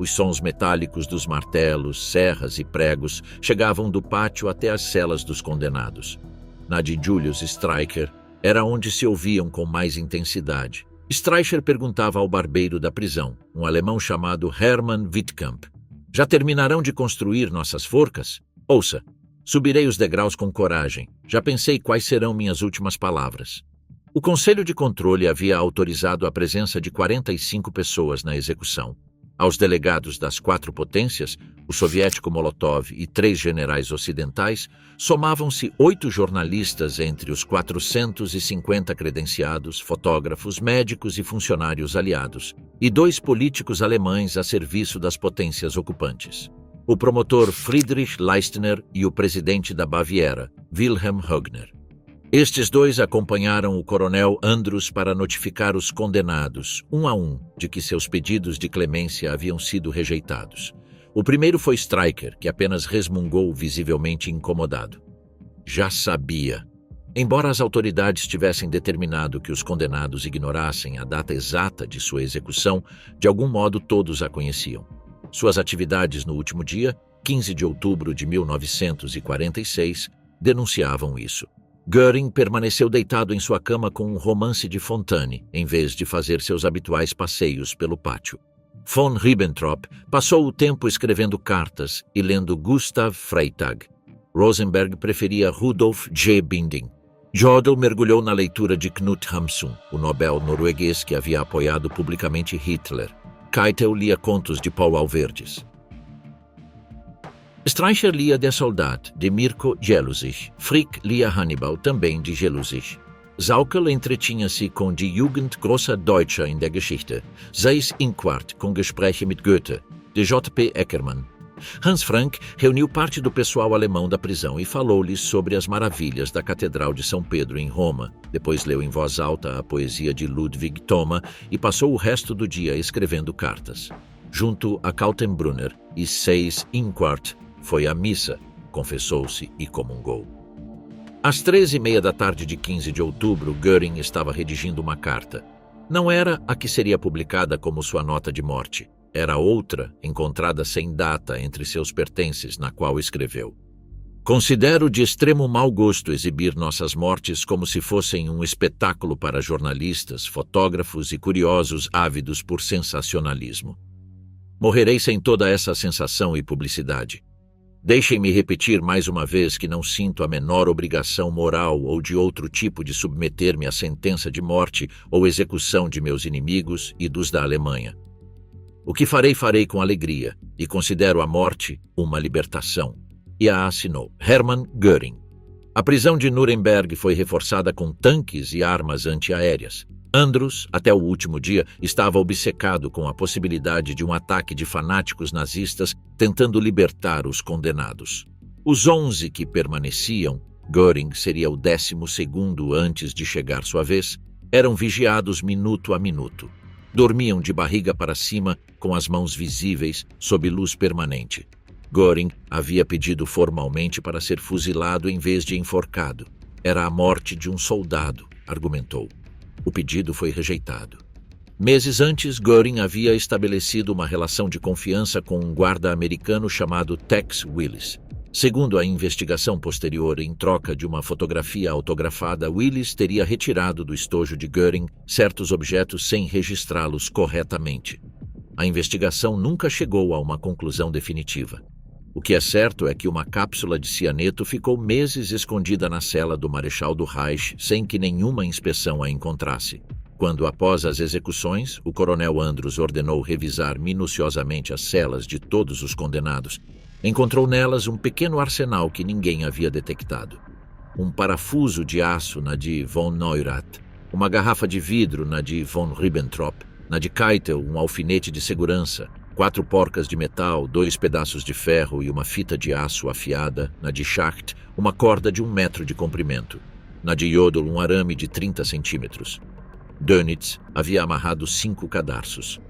Os sons metálicos dos martelos, serras e pregos chegavam do pátio até as celas dos condenados. Na de Julius Streicher era onde se ouviam com mais intensidade. Streicher perguntava ao barbeiro da prisão, um alemão chamado Hermann Wittkamp: "Já terminarão de construir nossas forcas? Ouça, subirei os degraus com coragem. Já pensei quais serão minhas últimas palavras." O Conselho de Controle havia autorizado a presença de 45 pessoas na execução. Aos delegados das 4 potências, o soviético Molotov e 3 generais ocidentais, somavam-se 8 jornalistas entre os 450 credenciados, fotógrafos, médicos e funcionários aliados, e 2 políticos alemães a serviço das potências ocupantes: o promotor Friedrich Leistner e o presidente da Baviera, Wilhelm Högner. Estes 2 acompanharam o coronel Andrus para notificar os condenados, um a um, de que seus pedidos de clemência haviam sido rejeitados. O primeiro foi Streicher, que apenas resmungou visivelmente incomodado. Já sabia. Embora as autoridades tivessem determinado que os condenados ignorassem a data exata de sua execução, de algum modo todos a conheciam. Suas atividades no último dia, 15 de outubro de 1946, denunciavam isso. Göring permaneceu deitado em sua cama com um romance de Fontane, em vez de fazer seus habituais passeios pelo pátio. Von Ribbentrop passou o tempo escrevendo cartas e lendo Gustav Freytag. Rosenberg preferia Rudolf J. Binding. Jodl mergulhou na leitura de Knut Hamsun, o Nobel norueguês que havia apoiado publicamente Hitler. Keitel lia contos de Paul Alverdes. Streicher lia Der Soldat, de Mirko Jelusich. Frick lia Hannibal, também de Jelusich. Saukel entretinha-se com Die Jugend großer Deutscher in der Geschichte. Seyss Inquart, com Gespräche mit Goethe, de J.P. Eckermann. Hans Frank reuniu parte do pessoal alemão da prisão e falou-lhes sobre as maravilhas da Catedral de São Pedro em Roma. Depois leu em voz alta a poesia de Ludwig Thoma e passou o resto do dia escrevendo cartas. Junto a Kaltenbrunner e Seyss Inquart, foi à missa, confessou-se e comungou. Às 13h30 da tarde de 15 de outubro, Göring estava redigindo uma carta. Não era a que seria publicada como sua nota de morte. Era outra, encontrada sem data entre seus pertences, na qual escreveu: "Considero de extremo mau gosto exibir nossas mortes como se fossem um espetáculo para jornalistas, fotógrafos e curiosos ávidos por sensacionalismo. Morrerei sem toda essa sensação e publicidade. Deixem-me repetir mais uma vez que não sinto a menor obrigação moral ou de outro tipo de submeter-me à sentença de morte ou execução de meus inimigos e dos da Alemanha. O que farei, farei com alegria, e considero a morte uma libertação." E a assinou Hermann Göring. A prisão de Nuremberg foi reforçada com tanques e armas antiaéreas. Andrus, até o último dia, estava obcecado com a possibilidade de um ataque de fanáticos nazistas tentando libertar os condenados. Os 11 que permaneciam, Göring seria o 12º antes de chegar sua vez, eram vigiados minuto a minuto. Dormiam de barriga para cima, com as mãos visíveis, sob luz permanente. Göring havia pedido formalmente para ser fuzilado em vez de enforcado. Era a morte de um soldado, argumentou. O pedido foi rejeitado. Meses antes, Göring havia estabelecido uma relação de confiança com um guarda americano chamado Tex Willis. Segundo a investigação posterior, em troca de uma fotografia autografada, Willis teria retirado do estojo de Göring certos objetos sem registrá-los corretamente. A investigação nunca chegou a uma conclusão definitiva. O que é certo é que uma cápsula de cianeto ficou meses escondida na cela do Marechal do Reich sem que nenhuma inspeção a encontrasse. Quando, após as execuções, o coronel Andrews ordenou revisar minuciosamente as celas de todos os condenados, encontrou nelas um pequeno arsenal que ninguém havia detectado. Um parafuso de aço na de von Neurath, uma garrafa de vidro na de von Ribbentrop, na de Keitel um alfinete de segurança, 4 porcas de metal, 2 pedaços de ferro e uma fita de aço afiada, na de Schacht uma corda de 1 metro de comprimento, na de Jodl um arame de 30 centímetros. Dönitz havia amarrado 5 cadarços.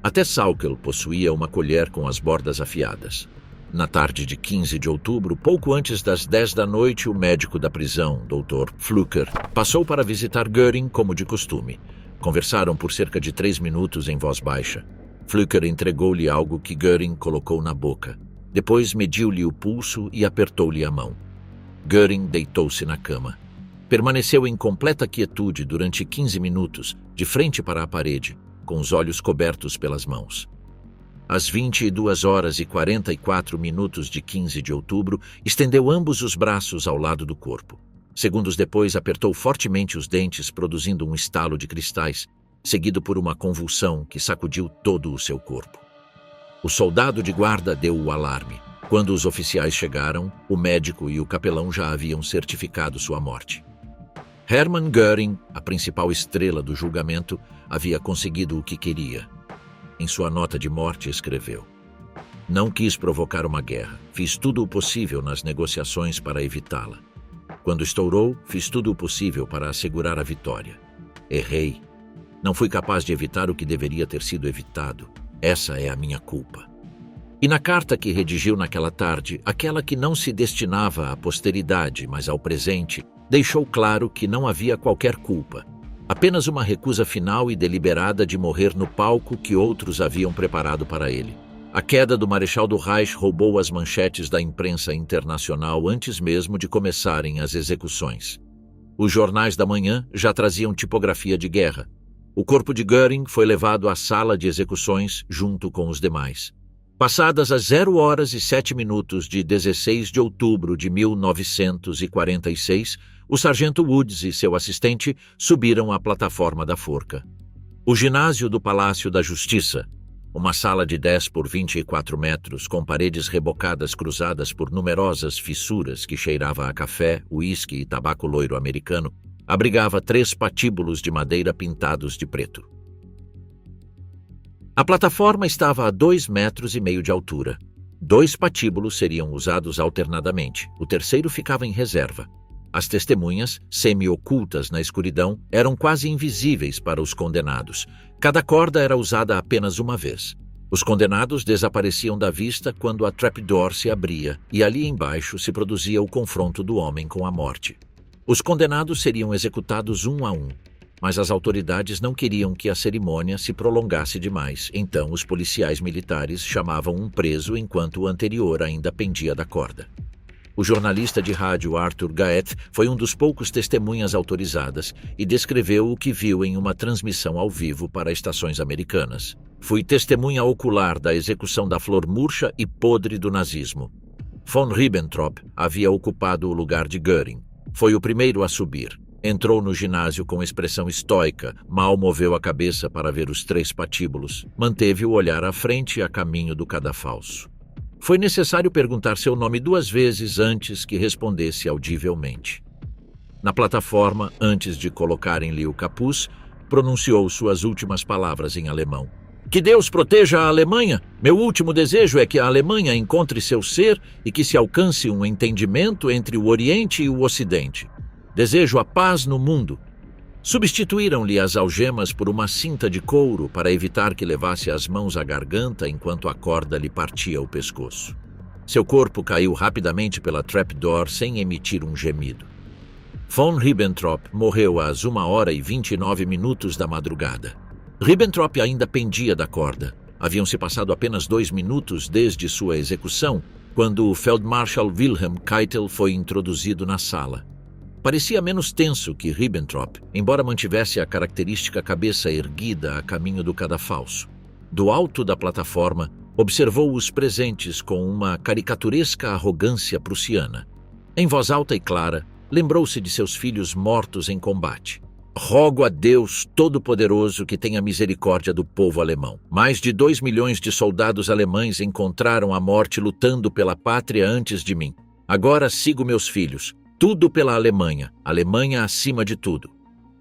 Até Saukel possuía uma colher com as bordas afiadas. Na tarde de 15 de outubro, pouco antes das 10 da noite, o médico da prisão, Dr. Pflücker, passou para visitar Göring como de costume. Conversaram por cerca de 3 minutos em voz baixa. Pflücker entregou-lhe algo que Göring colocou na boca. Depois mediu-lhe o pulso e apertou-lhe a mão. Göring deitou-se na cama. Permaneceu em completa quietude durante 15 minutos, de frente para a parede, com os olhos cobertos pelas mãos. Às 22 horas e 44 minutos de 15 de outubro, estendeu ambos os braços ao lado do corpo. Segundos depois, apertou fortemente os dentes, produzindo um estalo de cristais, seguido por uma convulsão que sacudiu todo o seu corpo. O soldado de guarda deu o alarme. Quando os oficiais chegaram, o médico e o capelão já haviam certificado sua morte. Hermann Göring, a principal estrela do julgamento, havia conseguido o que queria. Em sua nota de morte escreveu: "Não quis provocar uma guerra. Fiz tudo o possível nas negociações para evitá-la. Quando estourou, fiz tudo o possível para assegurar a vitória. Errei. Não fui capaz de evitar o que deveria ter sido evitado. Essa é a minha culpa." E na carta que redigiu naquela tarde, aquela que não se destinava à posteridade, mas ao presente, deixou claro que não havia qualquer culpa. Apenas uma recusa final e deliberada de morrer no palco que outros haviam preparado para ele. A queda do Marechal do Reich roubou as manchetes da imprensa internacional antes mesmo de começarem as execuções. Os jornais da manhã já traziam tipografia de guerra. O corpo de Göring foi levado à sala de execuções junto com os demais. Passadas as 0 horas e 7 minutos de 16 de outubro de 1946, o sargento Woods e seu assistente subiram à plataforma da forca. O ginásio do Palácio da Justiça, uma sala de 10 por 24 metros, com paredes rebocadas cruzadas por numerosas fissuras que cheirava a café, uísque e tabaco loiro americano, abrigava 3 patíbulos de madeira pintados de preto. A plataforma estava a 2,5 metros de altura. 2 patíbulos seriam usados alternadamente. O terceiro ficava em reserva. As testemunhas, semi-ocultas na escuridão, eram quase invisíveis para os condenados. Cada corda era usada apenas uma vez. Os condenados desapareciam da vista quando a trapdoor se abria e ali embaixo se produzia o confronto do homem com a morte. Os condenados seriam executados um a um, mas as autoridades não queriam que a cerimônia se prolongasse demais, então os policiais militares chamavam um preso enquanto o anterior ainda pendia da corda. O jornalista de rádio Arthur Gaet foi um dos poucos testemunhas autorizadas e descreveu o que viu em uma transmissão ao vivo para estações americanas. Fui testemunha ocular da execução da flor murcha e podre do nazismo. Von Ribbentrop havia ocupado o lugar de Göring. Foi o primeiro a subir. Entrou no ginásio com expressão estoica, mal moveu a cabeça para ver os 3 patíbulos, manteve o olhar à frente a caminho do cadafalso. Foi necessário perguntar seu nome 2 vezes antes que respondesse audivelmente. Na plataforma, antes de colocarem-lhe o capuz, pronunciou suas últimas palavras em alemão. "Que Deus proteja a Alemanha! Meu último desejo é que a Alemanha encontre seu ser e que se alcance um entendimento entre o Oriente e o Ocidente. Desejo a paz no mundo." Substituíram-lhe as algemas por uma cinta de couro para evitar que levasse as mãos à garganta enquanto a corda lhe partia o pescoço. Seu corpo caiu rapidamente pela trapdoor sem emitir um gemido. Von Ribbentrop morreu às 1h29 da madrugada. Ribbentrop ainda pendia da corda. Haviam-se passado apenas 2 minutos desde sua execução, quando o Feldmarschall Wilhelm Keitel foi introduzido na sala. Parecia menos tenso que Ribbentrop, embora mantivesse a característica cabeça erguida a caminho do cadafalso. Do alto da plataforma, observou os presentes com uma caricaturesca arrogância prussiana. Em voz alta e clara, lembrou-se de seus filhos mortos em combate. Rogo a Deus Todo-Poderoso que tenha misericórdia do povo alemão. Mais de 2 milhões de soldados alemães encontraram a morte lutando pela pátria antes de mim. Agora sigo meus filhos. Tudo pela Alemanha. Alemanha acima de tudo.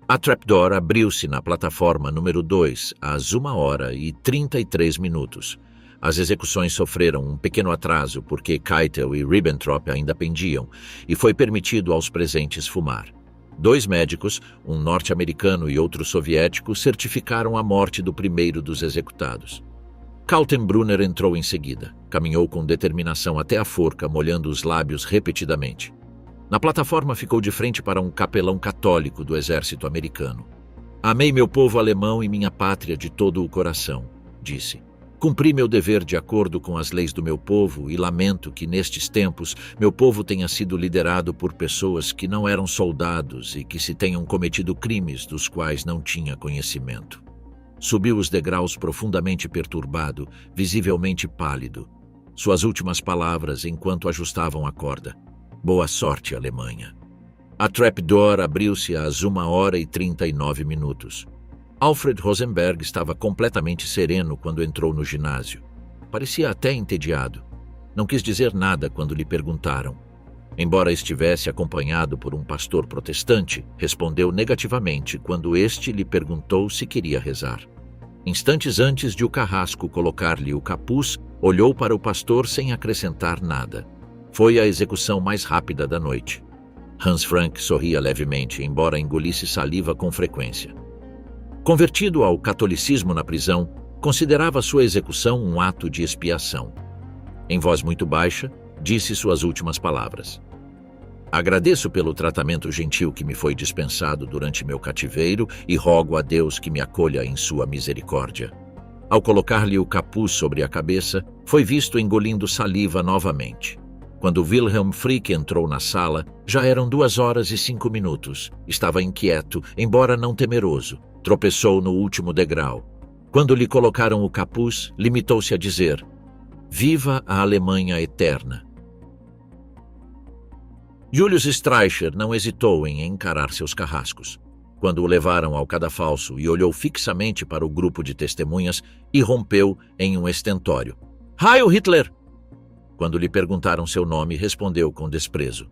A trapdoor abriu-se na plataforma número 2 às 1h33. As execuções sofreram um pequeno atraso porque Keitel e Ribbentrop ainda pendiam e foi permitido aos presentes fumar. 2 médicos, um norte-americano e outro soviético, certificaram a morte do primeiro dos executados. Kaltenbrunner entrou em seguida. Caminhou com determinação até a forca, molhando os lábios repetidamente. Na plataforma ficou de frente para um capelão católico do exército americano. Amei meu povo alemão e minha pátria de todo o coração, disse. Cumpri meu dever de acordo com as leis do meu povo e lamento que, nestes tempos, meu povo tenha sido liderado por pessoas que não eram soldados e que se tenham cometido crimes dos quais não tinha conhecimento. Subiu os degraus profundamente perturbado, visivelmente pálido. Suas últimas palavras enquanto ajustavam a corda. Boa sorte, Alemanha. A trapdoor abriu-se às 1h39. Alfred Rosenberg estava completamente sereno quando entrou no ginásio. Parecia até entediado. Não quis dizer nada quando lhe perguntaram. Embora estivesse acompanhado por um pastor protestante, respondeu negativamente quando este lhe perguntou se queria rezar. Instantes antes de o carrasco colocar-lhe o capuz, olhou para o pastor sem acrescentar nada. Foi a execução mais rápida da noite. Hans Frank sorria levemente, embora engolisse saliva com frequência. Convertido ao catolicismo na prisão, considerava sua execução um ato de expiação. Em voz muito baixa, disse suas últimas palavras. Agradeço pelo tratamento gentil que me foi dispensado durante meu cativeiro e rogo a Deus que me acolha em sua misericórdia. Ao colocar-lhe o capuz sobre a cabeça, foi visto engolindo saliva novamente. Quando Wilhelm Frick entrou na sala, já eram 2h05. Estava inquieto, embora não temeroso. Tropeçou no último degrau. Quando lhe colocaram o capuz, limitou-se a dizer: Viva a Alemanha eterna! Julius Streicher não hesitou em encarar seus carrascos. Quando o levaram ao cadafalso e olhou fixamente para o grupo de testemunhas, irrompeu em um estentório. Heil Hitler! Quando lhe perguntaram seu nome, respondeu com desprezo.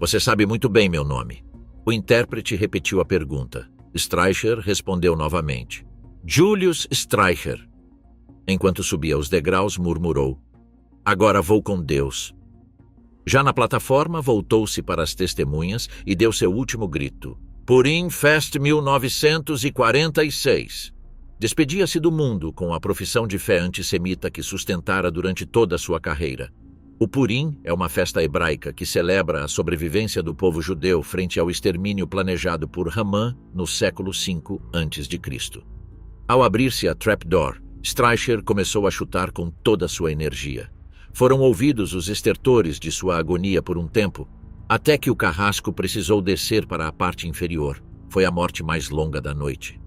Você sabe muito bem meu nome. O intérprete repetiu a pergunta. Streicher respondeu novamente. Julius Streicher. Enquanto subia os degraus, murmurou. Agora vou com Deus. Já na plataforma, voltou-se para as testemunhas e deu seu último grito. Purim Fest 1946. Despedia-se do mundo com a profissão de fé antissemita que sustentara durante toda a sua carreira. O Purim é uma festa hebraica que celebra a sobrevivência do povo judeu frente ao extermínio planejado por Haman no século V a.C. Ao abrir-se a trapdoor, Streicher começou a chutar com toda a sua energia. Foram ouvidos os estertores de sua agonia por um tempo, até que o carrasco precisou descer para a parte inferior. Foi a morte mais longa da noite.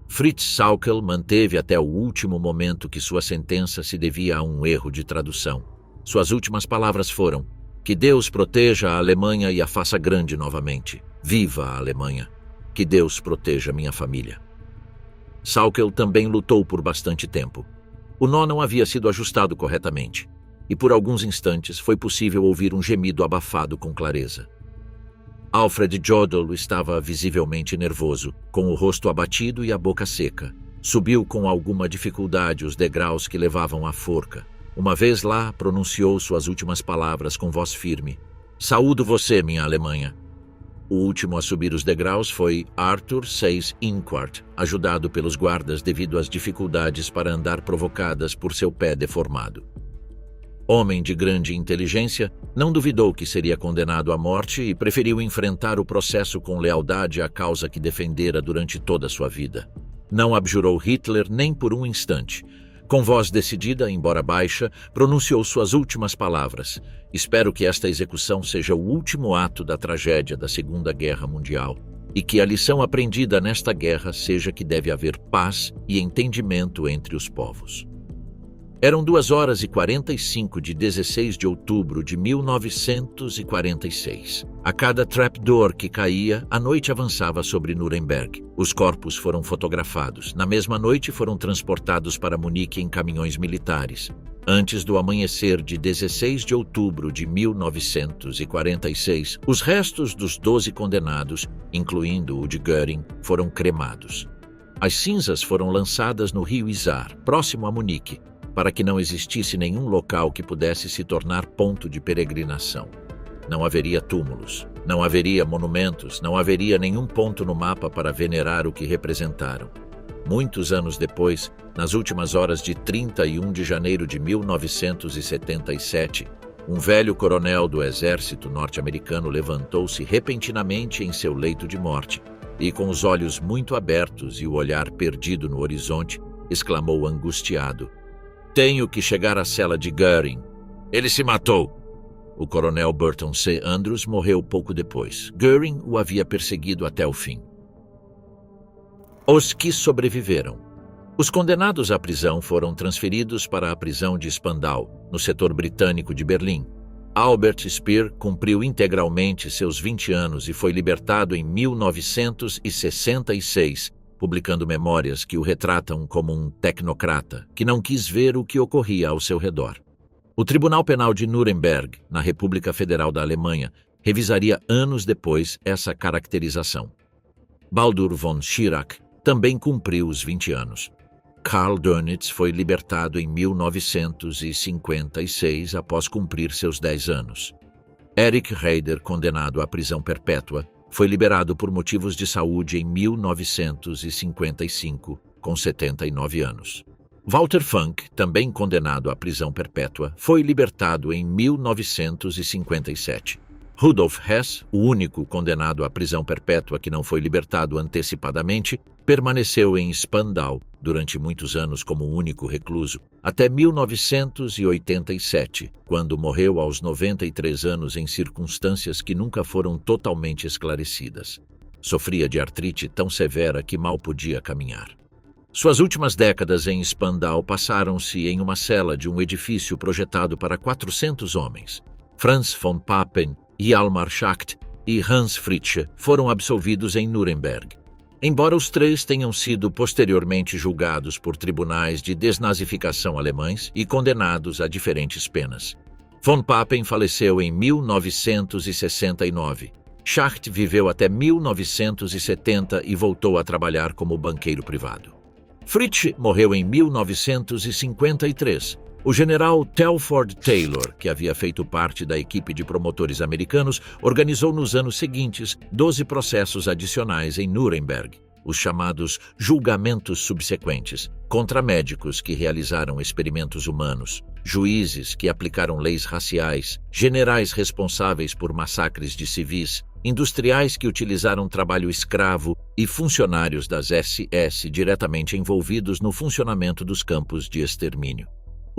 Fritz Sauckel manteve até o último momento que sua sentença se devia a um erro de tradução. Suas últimas palavras foram: que Deus proteja a Alemanha e a faça grande novamente. Viva a Alemanha! Que Deus proteja minha família. Sauckel também lutou por bastante tempo. O nó não havia sido ajustado corretamente, e por alguns instantes foi possível ouvir um gemido abafado com clareza. Alfred Jodl estava visivelmente nervoso, com o rosto abatido e a boca seca. Subiu com alguma dificuldade os degraus que levavam à forca. Uma vez lá, pronunciou suas últimas palavras com voz firme. Saúdo você, minha Alemanha. O último a subir os degraus foi Arthur Seyss-Inquart, ajudado pelos guardas devido às dificuldades para andar provocadas por seu pé deformado. Homem de grande inteligência, não duvidou que seria condenado à morte e preferiu enfrentar o processo com lealdade à causa que defendera durante toda a sua vida. Não abjurou Hitler nem por um instante. Com voz decidida, embora baixa, pronunciou suas últimas palavras. Espero que esta execução seja o último ato da tragédia da Segunda Guerra Mundial e que a lição aprendida nesta guerra seja que deve haver paz e entendimento entre os povos. Eram 2h45 de 16 de outubro de 1946. A cada trapdoor que caía, a noite avançava sobre Nuremberg. Os corpos foram fotografados. Na mesma noite foram transportados para Munique em caminhões militares. Antes do amanhecer de 16 de outubro de 1946, os restos dos 12 condenados, incluindo o de Göring, foram cremados. As cinzas foram lançadas no rio Isar, próximo a Munique, para que não existisse nenhum local que pudesse se tornar ponto de peregrinação. Não haveria túmulos, não haveria monumentos, não haveria nenhum ponto no mapa para venerar o que representaram. Muitos anos depois, nas últimas horas de 31 de janeiro de 1977, um velho coronel do exército norte-americano levantou-se repentinamente em seu leito de morte e, com os olhos muito abertos e o olhar perdido no horizonte, exclamou angustiado: "Tenho que chegar à cela de Göring. Ele se matou." O coronel Burton C. Andrews morreu pouco depois. Göring o havia perseguido até o fim. Os que sobreviveram. Os condenados à prisão foram transferidos para a prisão de Spandau, no setor britânico de Berlim. Albert Speer cumpriu integralmente seus 20 anos e foi libertado em 1966, publicando memórias que o retratam como um tecnocrata que não quis ver o que ocorria ao seu redor. O Tribunal Penal de Nuremberg, na República Federal da Alemanha, revisaria anos depois essa caracterização. Baldur von Schirach também cumpriu os 20 anos. Karl Dönitz foi libertado em 1956 após cumprir seus 10 anos. Erich Raeder, condenado à prisão perpétua, foi liberado por motivos de saúde em 1955, com 79 anos. Walter Funk, também condenado à prisão perpétua, foi libertado em 1957. Rudolf Hess, o único condenado à prisão perpétua que não foi libertado antecipadamente, permaneceu em Spandau durante muitos anos como único recluso, até 1987, quando morreu aos 93 anos em circunstâncias que nunca foram totalmente esclarecidas. Sofria de artrite tão severa que mal podia caminhar. Suas últimas décadas em Spandau passaram-se em uma cela de um edifício projetado para 400 homens. Franz von Papen, Hjalmar Schacht e Hans Fritzsche foram absolvidos em Nuremberg. Embora os três tenham sido posteriormente julgados por tribunais de desnazificação alemães e condenados a diferentes penas. Von Papen faleceu em 1969. Schacht viveu até 1970 e voltou a trabalhar como banqueiro privado. Fritzsche morreu em 1953. O general Telford Taylor, que havia feito parte da equipe de promotores americanos, organizou nos anos seguintes 12 processos adicionais em Nuremberg, os chamados julgamentos subsequentes, contra médicos que realizaram experimentos humanos, juízes que aplicaram leis raciais, generais responsáveis por massacres de civis, industriais que utilizaram trabalho escravo e funcionários das SS diretamente envolvidos no funcionamento dos campos de extermínio.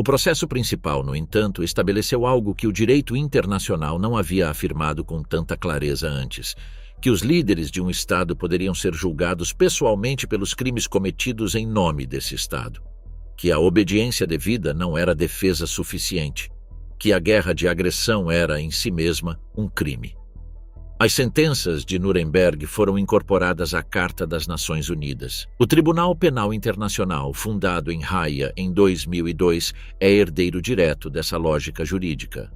O processo principal, no entanto, estabeleceu algo que o direito internacional não havia afirmado com tanta clareza antes, que os líderes de um Estado poderiam ser julgados pessoalmente pelos crimes cometidos em nome desse Estado, que a obediência devida não era defesa suficiente, que a guerra de agressão era, em si mesma, um crime. As sentenças de Nuremberg foram incorporadas à Carta das Nações Unidas. O Tribunal Penal Internacional, fundado em Haia em 2002, é herdeiro direto dessa lógica jurídica.